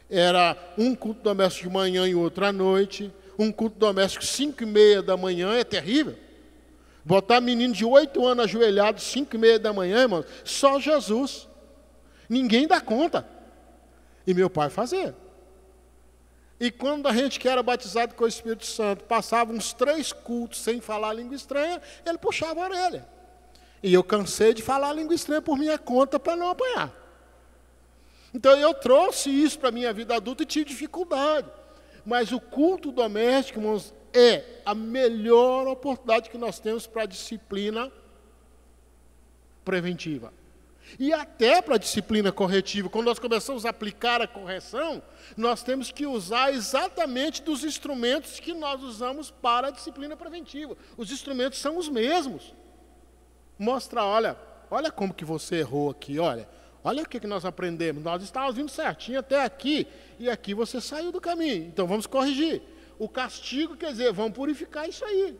Era um culto doméstico de manhã e outro à noite. Um culto doméstico 5h30 da manhã é terrível. Botar menino de 8 anos ajoelhado 5h30 da manhã, irmãos, só Jesus. Ninguém dá conta. E meu pai fazia. E quando a gente que era batizado com o Espírito Santo, passava uns 3 cultos sem falar língua estranha, ele puxava a orelha. E eu cansei de falar língua estranha por minha conta para não apanhar. Então eu trouxe isso para a minha vida adulta e tive dificuldade. Mas o culto doméstico, irmãos, é a melhor oportunidade que nós temos para a disciplina preventiva. E até para a disciplina corretiva. Quando nós começamos a aplicar a correção, nós temos que usar exatamente dos instrumentos que nós usamos para a disciplina preventiva. Os instrumentos são os mesmos. Mostra, olha como que você errou aqui, olha o que nós aprendemos. Nós estávamos vindo certinho até aqui, e aqui você saiu do caminho. Então vamos corrigir. O castigo quer dizer, vamos purificar isso aí.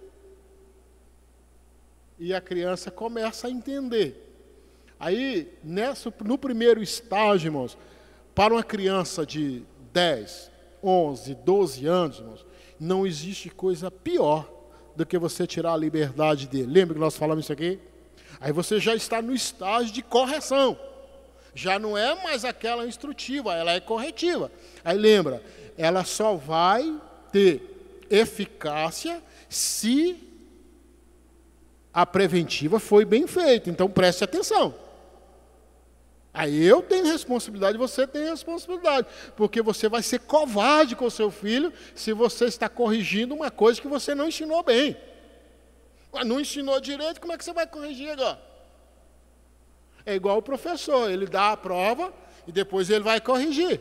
E a criança começa a entender. Aí, no primeiro estágio, irmãos, para uma criança de 10, 11, 12 anos, irmãos, não existe coisa pior do que você tirar a liberdade dele. Lembra que nós falamos isso aqui? Aí você já está no estágio de correção. Já não é mais aquela instrutiva, ela é corretiva. Aí lembra, ela só vai ter eficácia se a preventiva foi bem feita. Então preste atenção. Aí eu tenho responsabilidade, você tem responsabilidade, porque você vai ser covarde com o seu filho se você está corrigindo uma coisa que você não ensinou bem. Não ensinou direito, como é que você vai corrigir agora? É igual o professor, ele dá a prova e depois ele vai corrigir.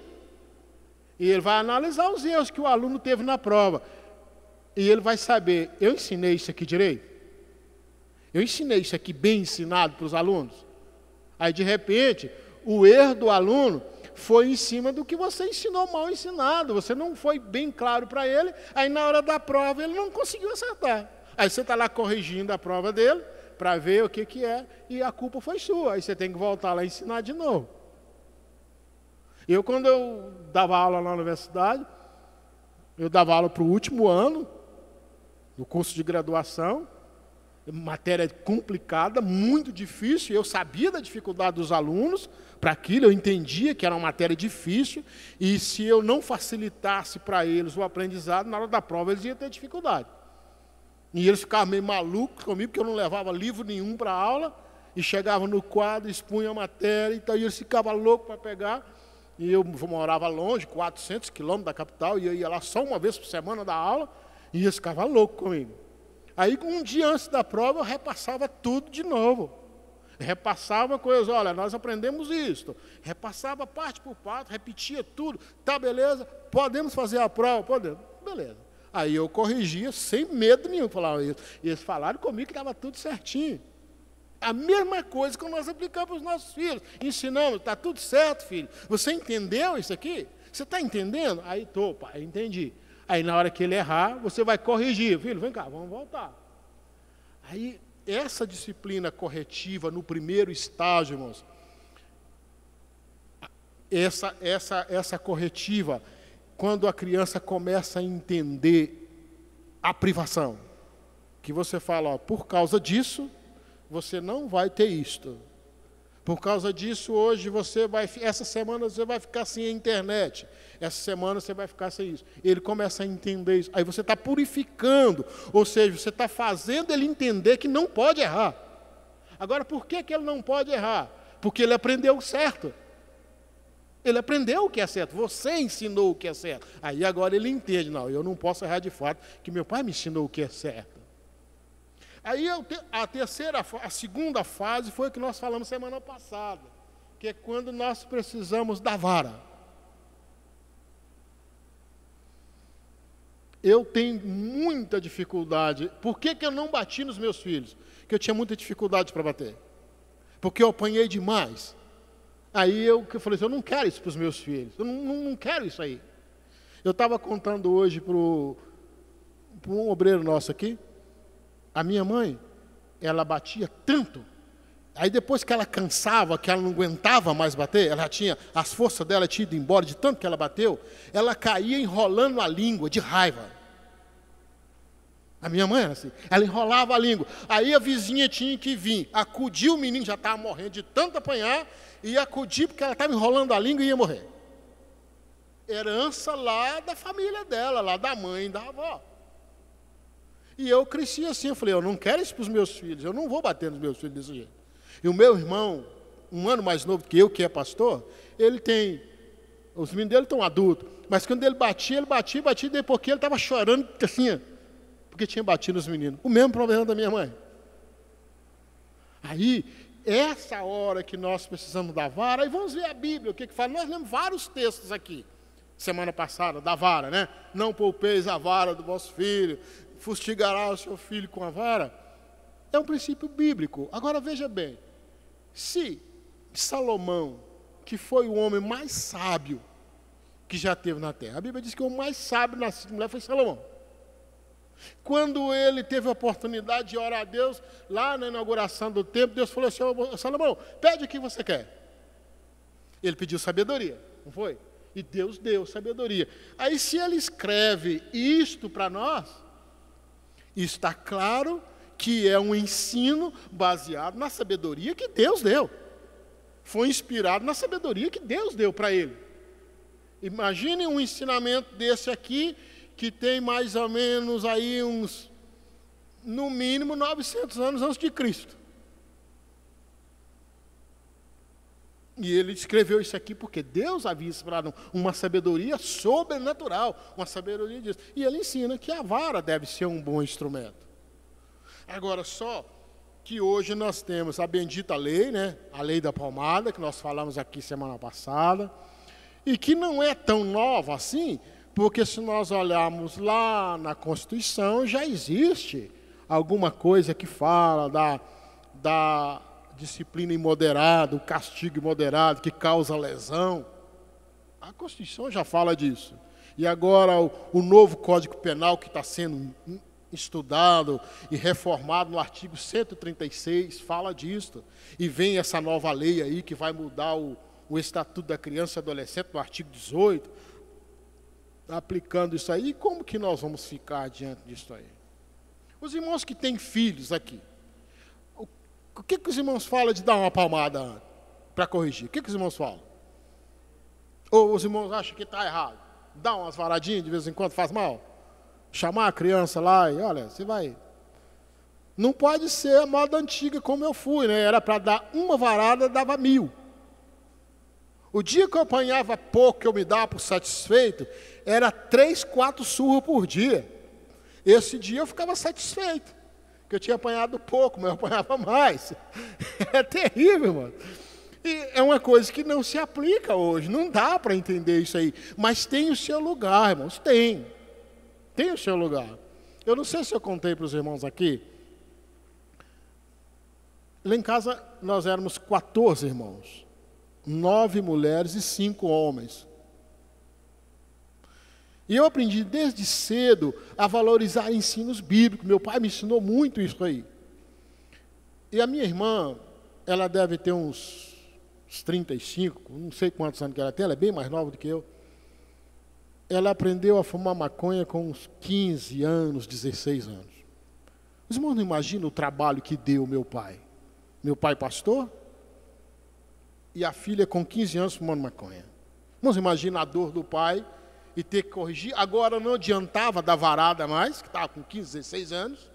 E ele vai analisar os erros que o aluno teve na prova. E ele vai saber, eu ensinei isso aqui direito? Eu ensinei isso aqui bem ensinado para os alunos? Aí, de repente, o erro do aluno foi em cima do que você ensinou mal ensinado. Você não foi bem claro para ele, aí na hora da prova ele não conseguiu acertar. Aí você está lá corrigindo a prova dele, para ver o que é, e a culpa foi sua. Aí você tem que voltar lá e ensinar de novo. Quando eu dava aula na universidade, eu dava aula para o último ano, do curso de graduação, matéria complicada, muito difícil, eu sabia da dificuldade dos alunos, para aquilo eu entendia que era uma matéria difícil, e se eu não facilitasse para eles o aprendizado, na hora da prova eles iam ter dificuldade. E eles ficavam meio malucos comigo, porque eu não levava livro nenhum para a aula, e chegava no quadro, expunha a matéria, então eles ficavam loucos para pegar, e eu morava longe, 400 quilômetros da capital, e eu ia lá só uma vez por semana dar aula, e eles ficavam loucos comigo. Aí, um dia antes da prova, eu repassava tudo de novo. Repassava coisas, olha, nós aprendemos isso. Repassava parte por parte, repetia tudo. Tá, beleza? Podemos fazer a prova? Podemos. Beleza. Aí eu corrigia sem medo nenhum, falava isso. E eles falaram comigo que estava tudo certinho. A mesma coisa que nós aplicamos para os nossos filhos. Ensinamos, está tudo certo, filho. Você entendeu isso aqui? Você está entendendo? Aí, pai, entendi. Aí na hora que ele errar, você vai corrigir. Filho, vem cá, vamos voltar. Aí essa disciplina corretiva no primeiro estágio, irmãos, essa corretiva, quando a criança começa a entender a privação, que você fala, ó, por causa disso, você não vai ter isto. Por causa disso, hoje essa semana você vai ficar sem a internet. Essa semana você vai ficar sem isso. Ele começa a entender isso. Aí você está purificando, ou seja, você está fazendo ele entender que não pode errar. Agora, por que ele não pode errar? Porque ele aprendeu o certo. Ele aprendeu o que é certo. Você ensinou o que é certo. Aí agora ele entende, não, eu não posso errar de fato, que meu pai me ensinou o que é certo. Aí a segunda fase foi o que nós falamos semana passada, que é quando nós precisamos da vara. Eu tenho muita dificuldade. Por que eu não bati nos meus filhos? Porque eu tinha muita dificuldade para bater. Porque eu apanhei demais. Aí eu falei assim, eu não quero isso para os meus filhos. Eu não quero isso aí. Eu estava contando hoje para um obreiro nosso aqui. A minha mãe, ela batia tanto. Aí depois que ela cansava, que ela não aguentava mais bater, as forças dela tinham ido embora de tanto que ela bateu, ela caía enrolando a língua de raiva. A minha mãe era assim, ela enrolava a língua. Aí a vizinha tinha que vir, acudir o menino, já estava morrendo de tanto apanhar, e acudir porque ela estava enrolando a língua e ia morrer. Herança lá da família dela, lá da mãe e da avó. E eu cresci assim, eu falei, eu não quero isso para os meus filhos, eu não vou bater nos meus filhos desse jeito. E o meu irmão, um ano mais novo que eu, que é pastor, os meninos dele estão adultos, mas quando ele batia, daí porque ele estava chorando assim, porque tinha batido nos meninos. O mesmo problema da minha mãe. Aí, essa hora que nós precisamos da vara, aí vamos ver a Bíblia, o que fala. Nós lemos vários textos aqui, semana passada, da vara, né? Não poupeis a vara do vosso filho, fustigará o seu filho com a vara. É um princípio bíblico. Agora veja bem, se Salomão, que foi o homem mais sábio que já teve na terra, a Bíblia diz que o mais sábio nascido de mulher foi Salomão. Quando ele teve a oportunidade de orar a Deus, lá na inauguração do templo, Deus falou assim, Salomão, pede o que você quer. Ele pediu sabedoria, não foi? E Deus deu sabedoria. Aí se ele escreve isto para nós, está claro que é um ensino baseado na sabedoria que Deus deu. Foi inspirado na sabedoria que Deus deu para ele. Imagine um ensinamento desse aqui, que tem mais ou menos aí no mínimo 900 anos antes de Cristo. E ele escreveu isso aqui porque Deus havia inspirado uma sabedoria sobrenatural, uma sabedoria disso. E ele ensina que a vara deve ser um bom instrumento. Agora, só que hoje nós temos a bendita lei, né? A lei da palmada, que nós falamos aqui semana passada, e que não é tão nova assim, porque se nós olharmos lá na Constituição, já existe alguma coisa que fala da disciplina imoderada, o castigo imoderado que causa lesão. A Constituição já fala disso. E agora o novo Código Penal que está sendo estudado e reformado no artigo 136 fala disso. E vem essa nova lei aí que vai mudar o Estatuto da Criança e Adolescente no artigo 18, aplicando isso aí. E como que nós vamos ficar diante disso aí? Os irmãos que têm filhos aqui, o que os irmãos falam de dar uma palmada para corrigir? O que os irmãos falam? Ou os irmãos acham que está errado? Dá umas varadinhas de vez em quando, faz mal? Chamar a criança lá e, olha, você vai... Não pode ser a moda antiga como eu fui, né? Era para dar uma varada, dava 1000. O dia que eu apanhava pouco, que eu me dava por satisfeito, era 3, 4 surros por dia. Esse dia eu ficava satisfeito, porque eu tinha apanhado pouco, mas eu apanhava mais. É terrível, mano. E é uma coisa que não se aplica hoje, não dá para entender isso aí. Mas tem o seu lugar, irmãos, tem. Tem o seu lugar. Eu não sei se eu contei para os irmãos aqui. Lá em casa nós éramos 14 irmãos. 9 mulheres e 5 homens. E eu aprendi desde cedo a valorizar ensinos bíblicos. Meu pai me ensinou muito isso aí. E a minha irmã, ela deve ter uns 35, não sei quantos anos que ela tem, ela é bem mais nova do que eu. Ela aprendeu a fumar maconha com uns 15 anos, 16 anos. Os irmãos não imaginam o trabalho que deu meu pai. Meu pai pastor e a filha com 15 anos fumando maconha. Irmãos, imagina a dor do pai e ter que corrigir. Agora não adiantava dar varada mais, que estava com 15, 16 anos.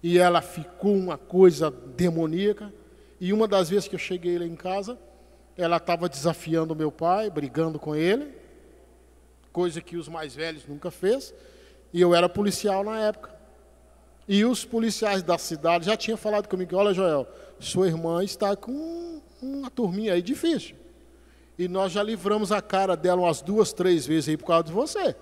E ela ficou uma coisa demoníaca. E uma das vezes que eu cheguei lá em casa, ela estava desafiando o meu pai, brigando com ele, coisa que os mais velhos nunca fez. E eu era policial na época. E os policiais da cidade já tinham falado comigo: olha, Joel, sua irmã está com uma turminha aí difícil. E nós já livramos a cara dela umas 2, 3 vezes aí por causa de você.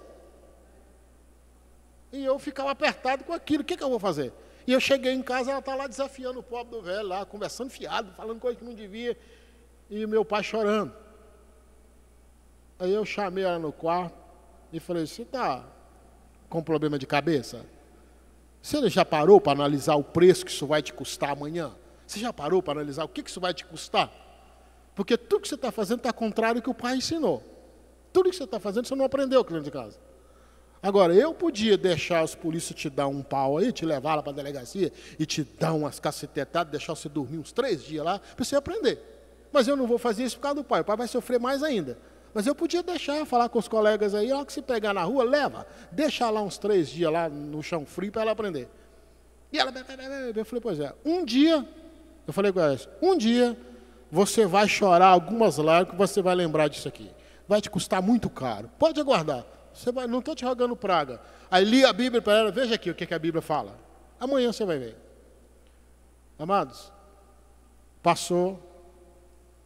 E eu ficava apertado com aquilo. O que eu vou fazer? E eu cheguei em casa, ela está lá desafiando o pobre do velho, lá, conversando fiado, falando coisa que não devia. E o meu pai chorando. Aí eu chamei ela no quarto e falei: você está com problema de cabeça? Você já parou para analisar o preço que isso vai te custar amanhã? Você já parou para analisar o que isso vai te custar? Porque tudo que você está fazendo está contrário ao que o pai ensinou. Tudo que você está fazendo, você não aprendeu aqui dentro de casa. Agora, eu podia deixar os polícias te dar um pau aí, te levar lá para a delegacia e te dar umas cacetetadas, deixar você dormir uns 3 dias lá, para você aprender. Mas eu não vou fazer isso por causa do pai. O pai vai sofrer mais ainda. Mas eu podia deixar, falar com os colegas aí, ó, que se pegar na rua, leva. Deixa lá uns 3 dias lá no chão frio para ela aprender. E ela, eu falei: pois é, um dia, eu falei com ela: um dia você vai chorar algumas lágrimas, você vai lembrar disso aqui. Vai te custar muito caro. Pode aguardar. Você vai, não estou te rogando praga. Aí li a Bíblia para ela, veja aqui o que a Bíblia fala. Amanhã você vai ver. Amados, passou,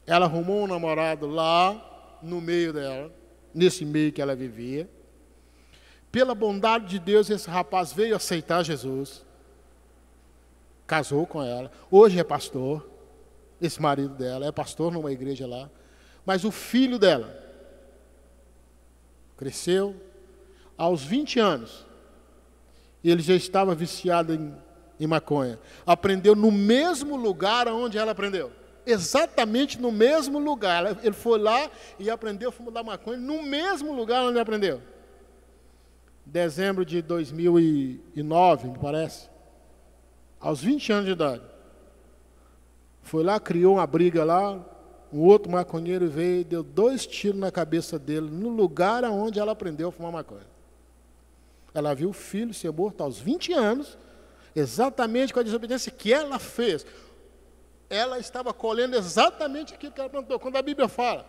ela arrumou um namorado lá no meio dela, nesse meio que ela vivia. Pela bondade de Deus, esse rapaz veio aceitar Jesus, casou com ela, hoje é pastor, esse marido dela é pastor numa igreja lá, mas o filho dela cresceu aos 20 anos, e ele já estava viciado em maconha. Aprendeu no mesmo lugar onde ela aprendeu. Exatamente no mesmo lugar. Ele foi lá e aprendeu a fumar maconha no mesmo lugar onde ele aprendeu. Dezembro de 2009, me parece. Aos 20 anos de idade. Foi lá, criou uma briga lá. Um outro maconheiro veio e deu 2 tiros na cabeça dele, no lugar onde ela aprendeu a fumar maconha. Ela viu o filho ser morto aos 20 anos, exatamente com a desobediência que ela fez. Ela estava colhendo exatamente aquilo que ela plantou. Quando a Bíblia fala: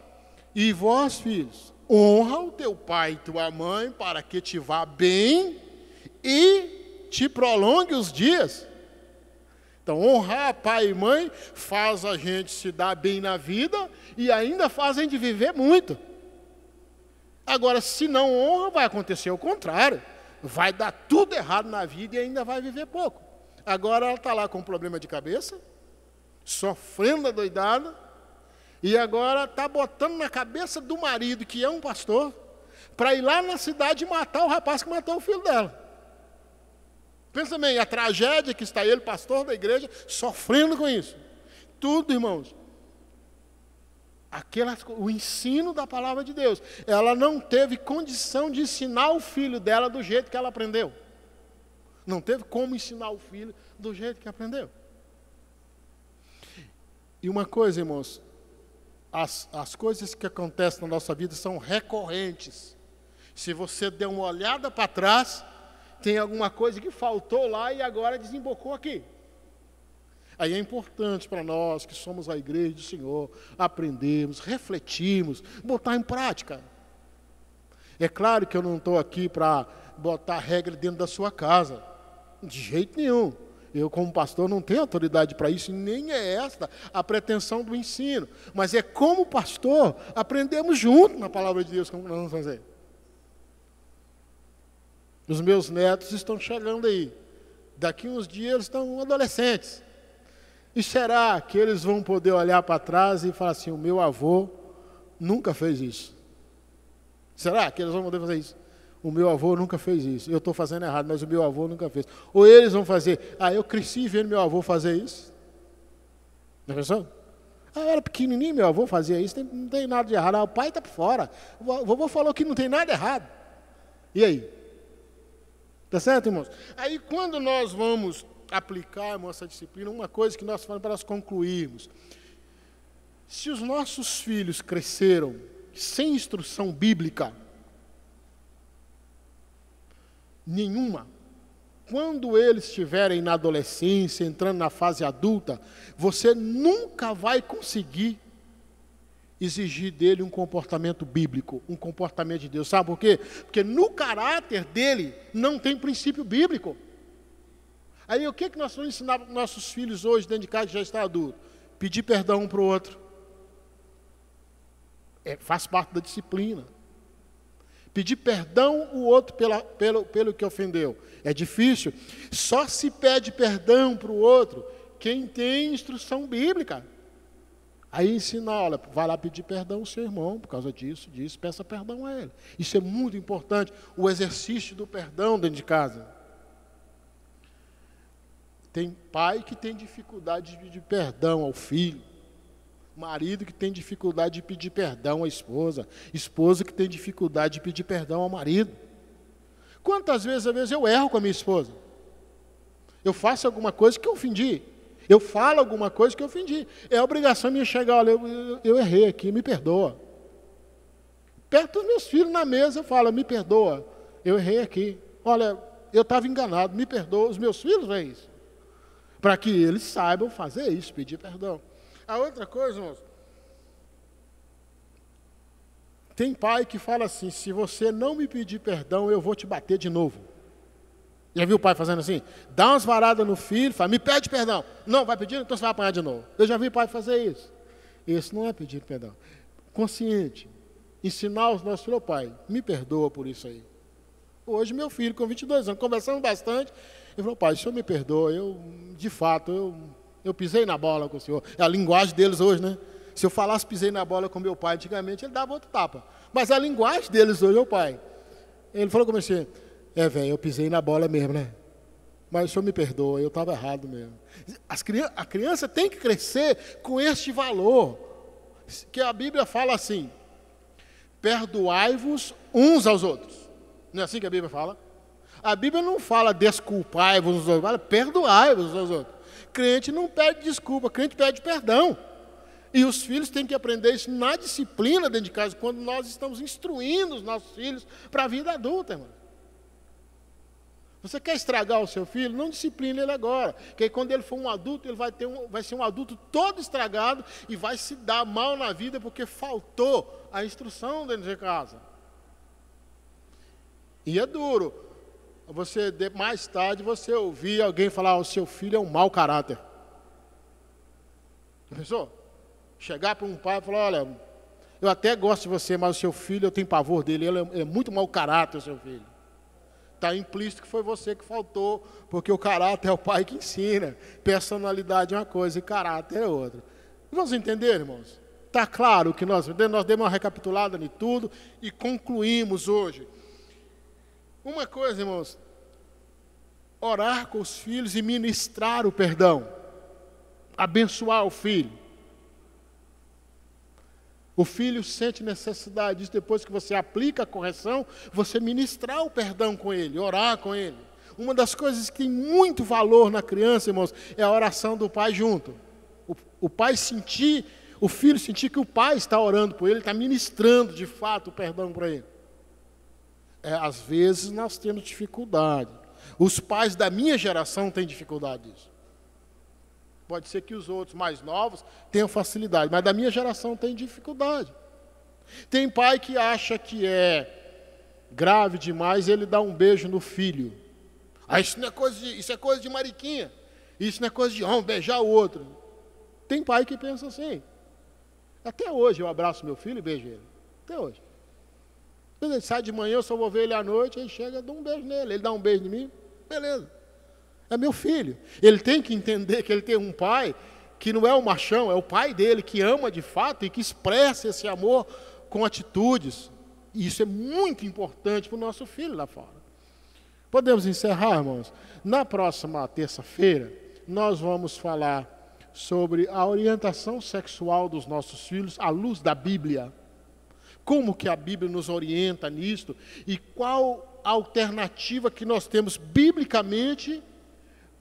e vós, filhos, honra o teu pai e tua mãe, para que te vá bem e te prolongue os dias. Então, honrar pai e mãe faz a gente se dar bem na vida e ainda faz a gente viver muito. Agora, se não honra, vai acontecer o contrário. Vai dar tudo errado na vida e ainda vai viver pouco. Agora ela está lá com um problema de cabeça, sofrendo a doidada, e agora está botando na cabeça do marido, que é um pastor, para ir lá na cidade e matar o rapaz que matou o filho dela. Pensa bem, a tragédia que está ele, pastor da igreja, sofrendo com isso. Tudo, irmãos. O ensino da palavra de Deus. Ela não teve condição de ensinar o filho dela do jeito que ela aprendeu. Não teve como ensinar o filho do jeito que aprendeu. E uma coisa, irmãos, as coisas que acontecem na nossa vida são recorrentes. Se você der uma olhada para trás, tem alguma coisa que faltou lá e agora desembocou aqui. Aí é importante para nós, que somos a igreja do Senhor, aprendermos, refletirmos, botar em prática. É claro que eu não estou aqui para botar regra dentro da sua casa, de jeito nenhum. Eu, como pastor, não tenho autoridade para isso, nem é esta a pretensão do ensino. Mas é como pastor, aprendemos junto na palavra de Deus como nós vamos fazer. Os meus netos estão chegando aí. Daqui uns dias eles estão adolescentes. E será que eles vão poder olhar para trás e falar assim: o meu avô nunca fez isso? Será que eles vão poder fazer isso? O meu avô nunca fez isso. Eu estou fazendo errado, mas o meu avô nunca fez. Ou eles vão fazer. Eu cresci vendo meu avô fazer isso. Não pensou? Eu era pequenininho, meu avô fazia isso, não tem nada de errado. O pai está por fora. O vovô falou que não tem nada errado. E aí? Tá certo, irmãos? Aí quando nós vamos aplicar, irmão, essa disciplina, uma coisa que nós falamos para nós concluirmos. Se os nossos filhos cresceram sem instrução bíblica nenhuma, quando eles estiverem na adolescência, entrando na fase adulta, você nunca vai conseguir exigir dele um comportamento bíblico, um comportamento de Deus. Sabe por quê? Porque no caráter dele não tem princípio bíblico. Aí o que nós vamos ensinar para os nossos filhos hoje, dentro de casa, que já está adulto? Pedir perdão um para o outro. Faz parte da disciplina. Pedir perdão o outro pelo que ofendeu. É difícil. Só se pede perdão para o outro quem tem instrução bíblica. Aí ensina, olha, vai lá pedir perdão ao seu irmão, por causa disso, peça perdão a ele. Isso é muito importante, o exercício do perdão dentro de casa. Tem pai que tem dificuldade de pedir perdão ao filho. Marido que tem dificuldade de pedir perdão à esposa. Esposa que tem dificuldade de pedir perdão ao marido. Quantas vezes, às vezes, eu erro com a minha esposa? Eu faço alguma coisa que eu ofendi. Eu falo alguma coisa que eu ofendi. É obrigação minha chegar, olha, eu errei aqui, me perdoa. Perto dos meus filhos na mesa, eu falo, me perdoa, eu errei aqui. Olha, eu estava enganado, me perdoa. Os meus filhos é isso. Para que eles saibam fazer isso, pedir perdão. A outra coisa, irmãos, tem pai que fala assim, se você não me pedir perdão, eu vou te bater de novo. Já viu o pai fazendo assim? Dá umas varadas no filho, fala, me pede perdão. Não, vai pedir? Então você vai apanhar de novo. Eu já vi o pai fazer isso. Isso não é pedir perdão. Consciente. Ensinar os nossos filhos, pai, me perdoa por isso aí. Hoje meu filho, com 22 anos, conversando bastante, ele falou, pai, o senhor me perdoa, de fato, eu pisei na bola com o senhor. É a linguagem deles hoje, né? Se eu falasse pisei na bola com meu pai antigamente, ele dava outro tapa. Mas a linguagem deles hoje é o pai. Ele falou como assim, velho, eu pisei na bola mesmo, né? Mas o senhor me perdoa, eu estava errado mesmo. A criança tem que crescer com este valor. Que a Bíblia fala assim, perdoai-vos uns aos outros. Não é assim que a Bíblia fala? A Bíblia não fala desculpai-vos uns aos outros, fala perdoai-vos uns aos outros. Crente não pede desculpa, crente pede perdão. E os filhos têm que aprender isso na disciplina dentro de casa, quando nós estamos instruindo os nossos filhos para a vida adulta, irmão. Você quer estragar o seu filho? Não discipline ele agora. Porque aí, quando ele for um adulto, ele vai ser um adulto todo estragado e vai se dar mal na vida porque faltou a instrução dentro de casa. E é duro. Mais tarde você ouvir alguém falar, o seu filho é um mau caráter. Já pensou? Chegar para um pai e falar, olha, eu até gosto de você, mas o seu filho, eu tenho pavor dele, ele é muito mau caráter, o seu filho. Está implícito que foi você que faltou, porque o caráter é o pai que ensina. Personalidade é uma coisa e caráter é outra. Vamos entender, irmãos? Está claro que nós demos uma recapitulada em tudo e concluímos hoje. Uma coisa, irmãos, orar com os filhos e ministrar o perdão. Abençoar o filho. O filho sente necessidade disso, depois que você aplica a correção, você ministrar o perdão com ele, orar com ele. Uma das coisas que tem muito valor na criança, irmãos, é a oração do pai junto. O pai sentir, o filho sentir que o pai está orando por ele, está ministrando de fato o perdão para ele. Às vezes nós temos dificuldade. Os pais da minha geração têm dificuldade disso. Pode ser que os outros mais novos tenham facilidade, mas da minha geração tem dificuldade. Tem pai que acha que é grave demais ele dá um beijo no filho. Isso não é isso é coisa de mariquinha. Isso não é coisa de homem, beijar o outro. Tem pai que pensa assim. Até hoje eu abraço meu filho e beijo ele. Até hoje. Ele sai de manhã, eu só vou ver ele à noite, aí chega e dou um beijo nele. Ele dá um beijo em mim, beleza. É meu filho. Ele tem que entender que ele tem um pai que não é o machão, é o pai dele que ama de fato e que expressa esse amor com atitudes. E isso é muito importante para o nosso filho lá fora. Podemos encerrar, irmãos? Na próxima terça-feira, nós vamos falar sobre a orientação sexual dos nossos filhos à luz da Bíblia. Como que a Bíblia nos orienta nisto e qual a alternativa que nós temos biblicamente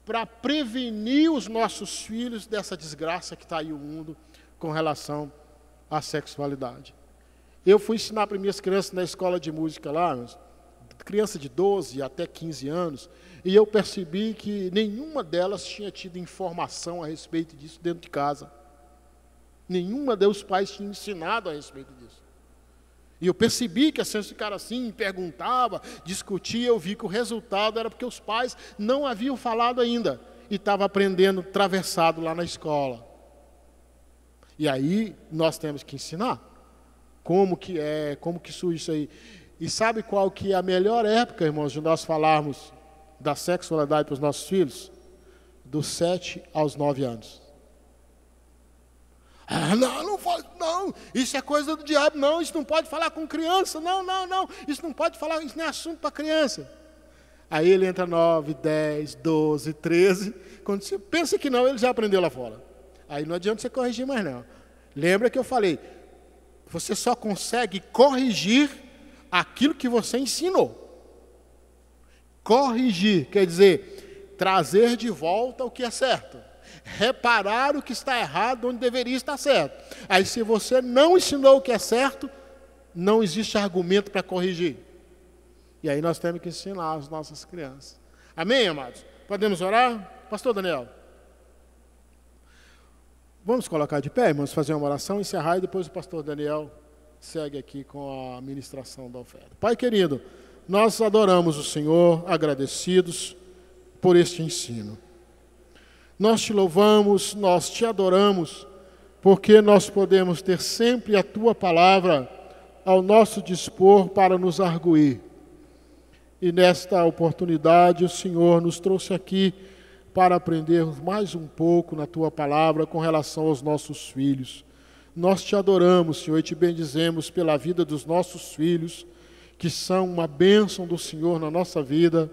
para prevenir os nossos filhos dessa desgraça que está aí o mundo com relação à sexualidade. Eu fui ensinar para minhas crianças na escola de música lá, criança de 12 até 15 anos, e eu percebi que nenhuma delas tinha tido informação a respeito disso dentro de casa. Nenhuma dos pais tinha ensinado a respeito disso. E eu percebi que as crianças ficaram assim, perguntavam, discutiam, eu vi que o resultado era porque os pais não haviam falado ainda, e estavam aprendendo atravessado lá na escola. E aí nós temos que ensinar como que surge isso aí. E sabe qual que é a melhor época, irmãos, de nós falarmos da sexualidade para os nossos filhos? Dos 7 aos 9 anos. Ah, não fala, não, isso é coisa do diabo, não, isso não pode falar com criança, não, isso não pode falar, isso não é assunto para criança. Aí ele entra 9, 10, 12, 13, quando você pensa que não, ele já aprendeu lá fora. Aí não adianta você corrigir mais não. Lembra que eu falei, você só consegue corrigir aquilo que você ensinou. Corrigir quer dizer trazer de volta o que é certo. Reparar o que está errado onde deveria estar certo. Aí se você não ensinou o que é certo, não existe argumento para corrigir. E aí nós temos que ensinar as nossas crianças. Amém, amados? Podemos orar? Pastor Daniel. Vamos colocar de pé, irmãos, fazer uma oração, encerrar e depois o pastor Daniel segue aqui com a ministração da oferta. Pai querido, nós adoramos o Senhor, agradecidos por este ensino. Nós te louvamos, nós te adoramos, porque nós podemos ter sempre a Tua palavra ao nosso dispor para nos arguir. E nesta oportunidade o Senhor nos trouxe aqui para aprendermos mais um pouco na Tua palavra com relação aos nossos filhos. Nós te adoramos, Senhor, e te bendizemos pela vida dos nossos filhos, que são uma bênção do Senhor na nossa vida,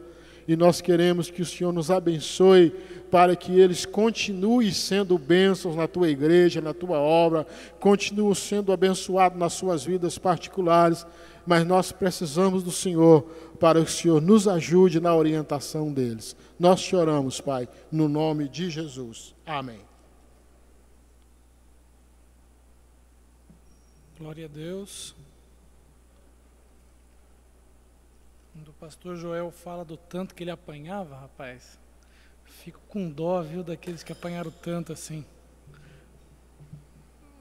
e nós queremos que o Senhor nos abençoe para que eles continuem sendo bênçãos na Tua igreja, na Tua obra, continuem sendo abençoados nas suas vidas particulares, mas nós precisamos do Senhor para que o Senhor nos ajude na orientação deles. Nós te oramos, Pai, no nome de Jesus. Amém. Glória a Deus. Quando o pastor Joel fala do tanto que ele apanhava, rapaz, fico com dó, viu, daqueles que apanharam tanto assim.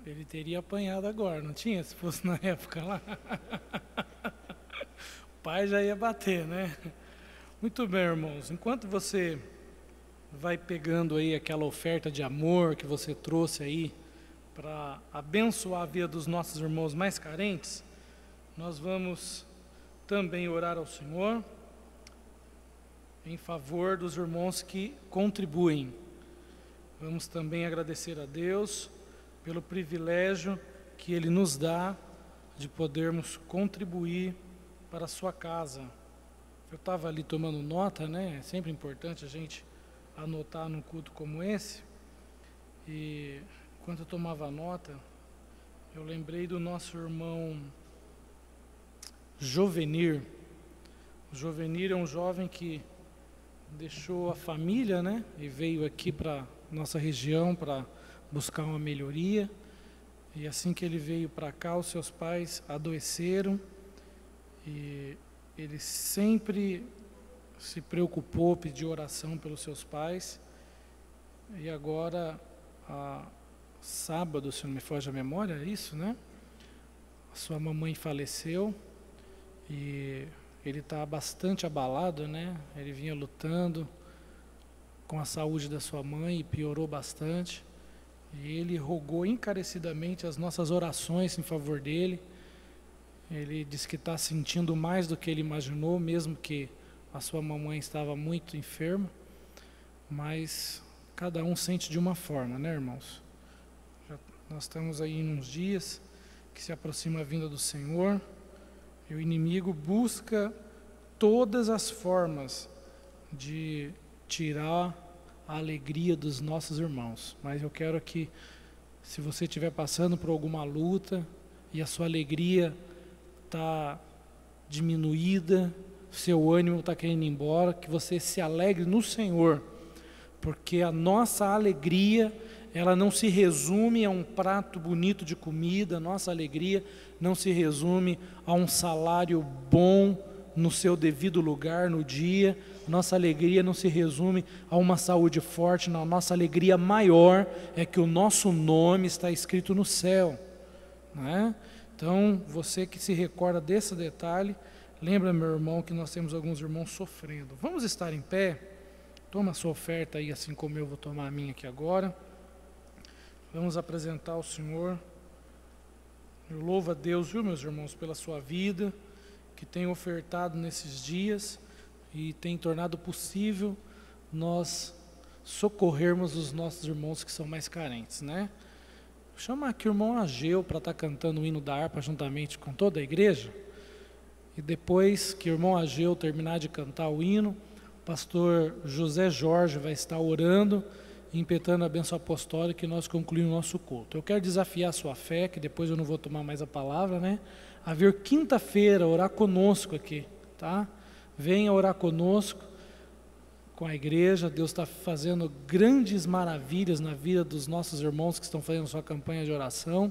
Ele teria apanhado agora, não tinha? Se fosse na época lá. O pai já ia bater, né? Muito bem, irmãos. Enquanto você vai pegando aí aquela oferta de amor que você trouxe aí para abençoar a vida dos nossos irmãos mais carentes, nós vamos também orar ao Senhor em favor dos irmãos que contribuem. Vamos também agradecer a Deus pelo privilégio que Ele nos dá de podermos contribuir para a sua casa. Eu estava ali tomando nota, né? É sempre importante a gente anotar num culto como esse. E enquanto eu tomava nota, eu lembrei do nosso irmão Jovenir. O Jovenir é um jovem que deixou a família, né? E veio aqui para nossa região para buscar uma melhoria. E assim que ele veio para cá, os seus pais adoeceram. E ele sempre se preocupou, pediu oração pelos seus pais. E agora, sábado, se não me foge a memória, é isso, né? A sua mamãe faleceu e ele está bastante abalado, né? Ele vinha lutando com a saúde da sua mãe e piorou bastante. E ele rogou encarecidamente as nossas orações em favor dele. Ele disse que está sentindo mais do que ele imaginou, mesmo que a sua mamãe estava muito enferma. Mas cada um sente de uma forma, né, irmãos? Nós estamos aí em uns dias que se aproxima a vinda do Senhor. E o inimigo busca todas as formas de tirar a alegria dos nossos irmãos. Mas eu quero que, se você estiver passando por alguma luta e a sua alegria está diminuída, seu ânimo está querendo ir embora, que você se alegre no Senhor, porque a nossa alegria, ela não se resume a um prato bonito de comida, a nossa alegria não se resume a um salário bom no seu devido lugar, no dia. Nossa alegria não se resume a uma saúde forte, não. Nossa alegria maior é que o nosso nome está escrito no céu, não é? Então, você que se recorda desse detalhe, lembra, meu irmão, que nós temos alguns irmãos sofrendo. Vamos estar em pé? Toma a sua oferta aí, assim como eu vou tomar a minha aqui agora. Vamos apresentar ao Senhor. Eu louvo a Deus, viu, meus irmãos, pela sua vida, que tem ofertado nesses dias e tem tornado possível nós socorrermos os nossos irmãos que são mais carentes, né? Vou chamar aqui o irmão Ageu para estar cantando o hino da harpa juntamente com toda a igreja. E depois que o irmão Ageu terminar de cantar o hino, o pastor José Jorge vai estar orando, impetrando a bênção apostólica, e nós concluímos o nosso culto. Eu quero desafiar a sua fé, que depois eu não vou tomar mais a palavra, né? A vir quinta-feira orar conosco aqui, tá? Venha orar conosco, com a igreja. Deus está fazendo grandes maravilhas na vida dos nossos irmãos que estão fazendo sua campanha de oração.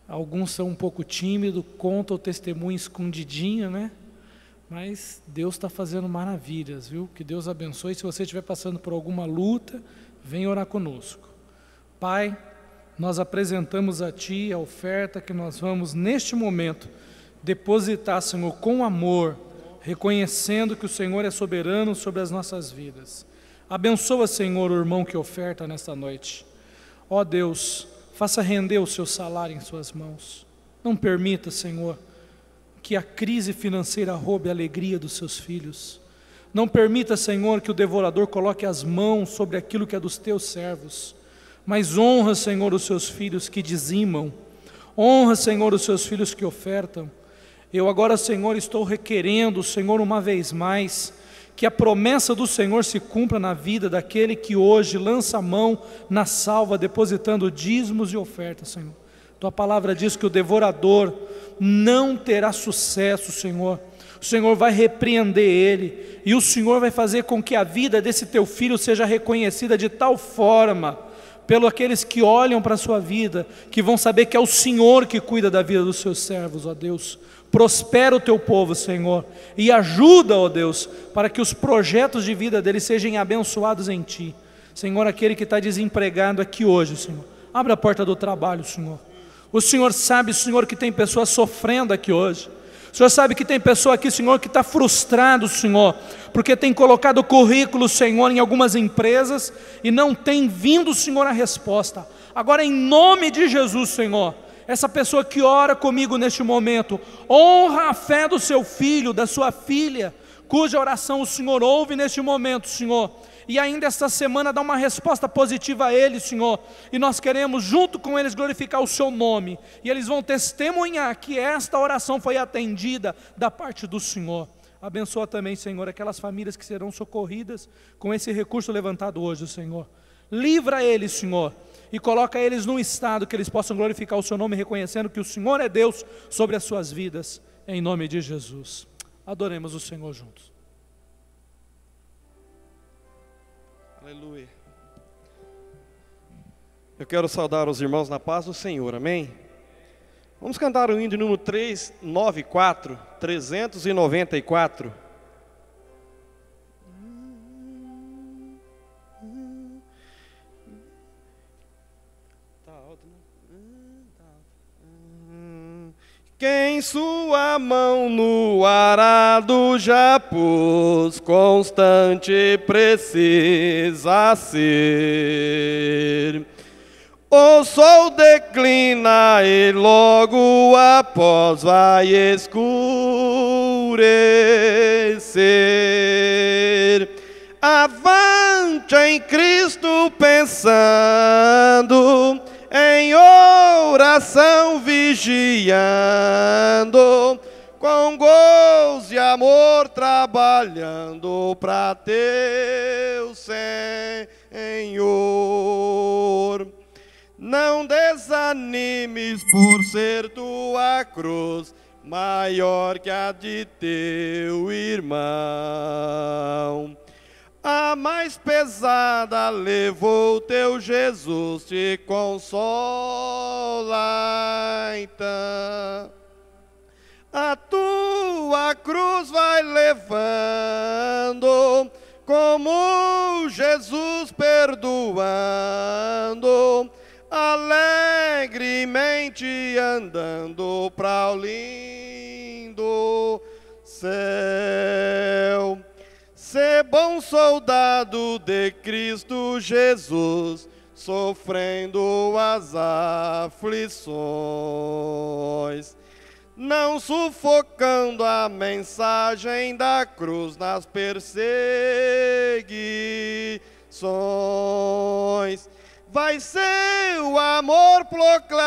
Alguns são um pouco tímidos, contam o testemunho escondidinho, né? Mas Deus está fazendo maravilhas, viu? Que Deus abençoe. Se você estiver passando por alguma luta, venha orar conosco. Pai, nós apresentamos a Ti a oferta que nós vamos, neste momento, depositar, Senhor, com amor, reconhecendo que o Senhor é soberano sobre as nossas vidas. Abençoa, Senhor, o irmão que oferta nesta noite. Ó Deus, faça render o seu salário em suas mãos. Não permita, Senhor, que a crise financeira roube a alegria dos seus filhos. Não permita, Senhor, que o devorador coloque as mãos sobre aquilo que é dos teus servos. Mas honra, Senhor, os seus filhos que dizimam. Honra, Senhor, os seus filhos que ofertam. Eu agora, Senhor, estou requerendo, Senhor, uma vez mais, que a promessa do Senhor se cumpra na vida daquele que hoje lança a mão na salva, depositando dízimos e ofertas, Senhor. Tua palavra diz que o devorador não terá sucesso, Senhor. O Senhor vai repreender ele, e o Senhor vai fazer com que a vida desse teu filho seja reconhecida de tal forma, pelos aqueles que olham para a sua vida, que vão saber que é o Senhor que cuida da vida dos seus servos, ó Deus. Prospera o teu povo, Senhor, e ajuda, ó Deus, para que os projetos de vida deles sejam abençoados em Ti. Senhor, aquele que está desempregado aqui hoje, Senhor, abra a porta do trabalho, Senhor. O Senhor sabe, Senhor, que tem pessoas sofrendo aqui hoje. O Senhor sabe que tem pessoa aqui, Senhor, que está frustrado, Senhor, porque tem colocado currículo, Senhor, em algumas empresas e não tem vindo, Senhor, a resposta. Agora, em nome de Jesus, Senhor, essa pessoa que ora comigo neste momento, honra a fé do seu filho, da sua filha, cuja oração o Senhor ouve neste momento, Senhor, e ainda esta semana dá uma resposta positiva a eles, Senhor, e nós queremos junto com eles glorificar o seu nome, e eles vão testemunhar que esta oração foi atendida da parte do Senhor. Abençoa também, Senhor, aquelas famílias que serão socorridas com esse recurso levantado hoje, Senhor. Livra eles, Senhor, e coloca eles num estado que eles possam glorificar o seu nome, reconhecendo que o Senhor é Deus sobre as suas vidas, em nome de Jesus. Adoremos o Senhor juntos. Aleluia. Eu quero saudar os irmãos na paz do Senhor, amém? Vamos cantar o hino de número 394, 394. Quem sua mão no arado já pôs, constante precisa ser. O sol declina e logo após vai escurecer. Avante em Cristo pensando, em oração vigiando, com gozo e amor, trabalhando para teu Senhor. Não desanimes por ser tua cruz maior que a de teu irmão. A mais pesada levou teu Jesus, te consola então. A tua cruz vai levando, como Jesus perdoando, alegremente andando para o lindo céu. Sê bom soldado de Cristo Jesus, sofrendo as aflições, não sufocando a mensagem da cruz nas perseguições. Vai seu amor proclamando,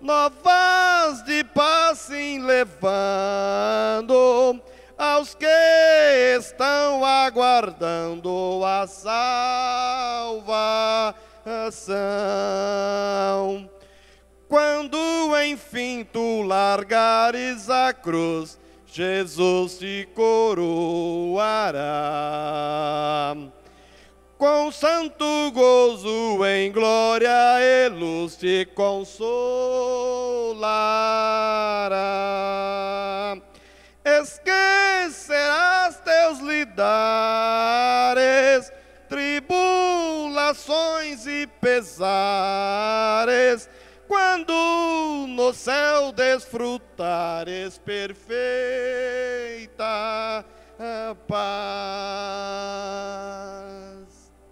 novas de paz sim levando, aos que estão aguardando a salvação. Quando enfim tu largares a cruz, Jesus te coroará. Com santo gozo em glória e luz te consolará. Esquecerás teus lidares, tribulações e pesares, quando no céu desfrutares perfeita paz.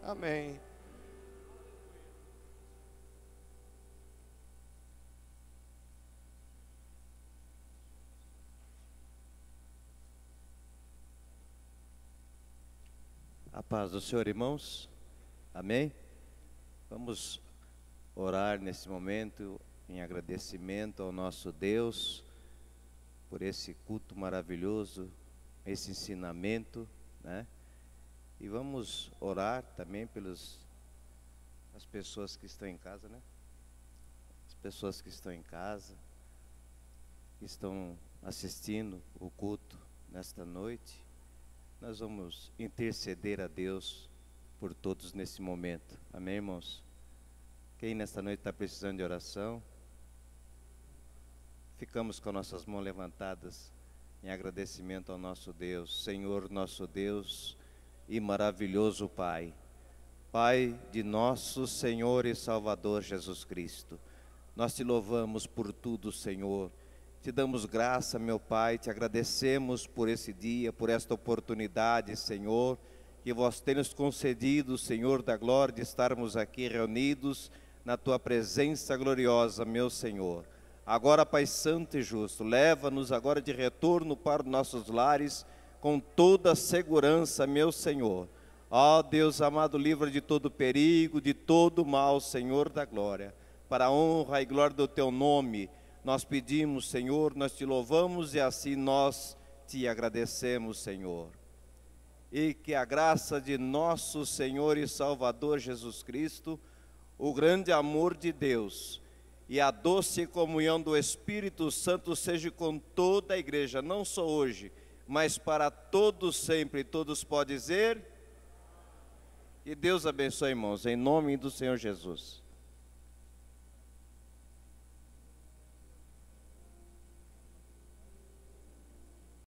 Amém. A paz do Senhor, irmãos. Amém? Vamos orar nesse momento em agradecimento ao nosso Deus por esse culto maravilhoso, esse ensinamento, né? E vamos orar também pelas pessoas que estão em casa, né? As pessoas que estão em casa, que estão assistindo o culto nesta noite. Nós vamos interceder a Deus por todos nesse momento. Amém, irmãos? Quem nesta noite está precisando de oração, ficamos com nossas mãos levantadas em agradecimento ao nosso Deus. Senhor, nosso Deus e maravilhoso Pai, Pai de nosso Senhor e Salvador Jesus Cristo, nós te louvamos por tudo, Senhor. Te damos graça, meu Pai, te agradecemos por esse dia, por esta oportunidade, Senhor, que vós tens concedido, Senhor da glória, de estarmos aqui reunidos na tua presença gloriosa, meu Senhor. Agora, Pai Santo e Justo, leva-nos agora de retorno para os nossos lares com toda a segurança, meu Senhor. Ó Deus amado, livra de todo perigo, de todo mal, Senhor da glória, para a honra e glória do teu nome. Nós pedimos, Senhor, nós te louvamos e assim nós te agradecemos, Senhor. E que a graça de nosso Senhor e Salvador Jesus Cristo, o grande amor de Deus e a doce comunhão do Espírito Santo seja com toda a igreja, não só hoje, mas para todos sempre. Todos podem dizer? E Deus abençoe, irmãos, em nome do Senhor Jesus.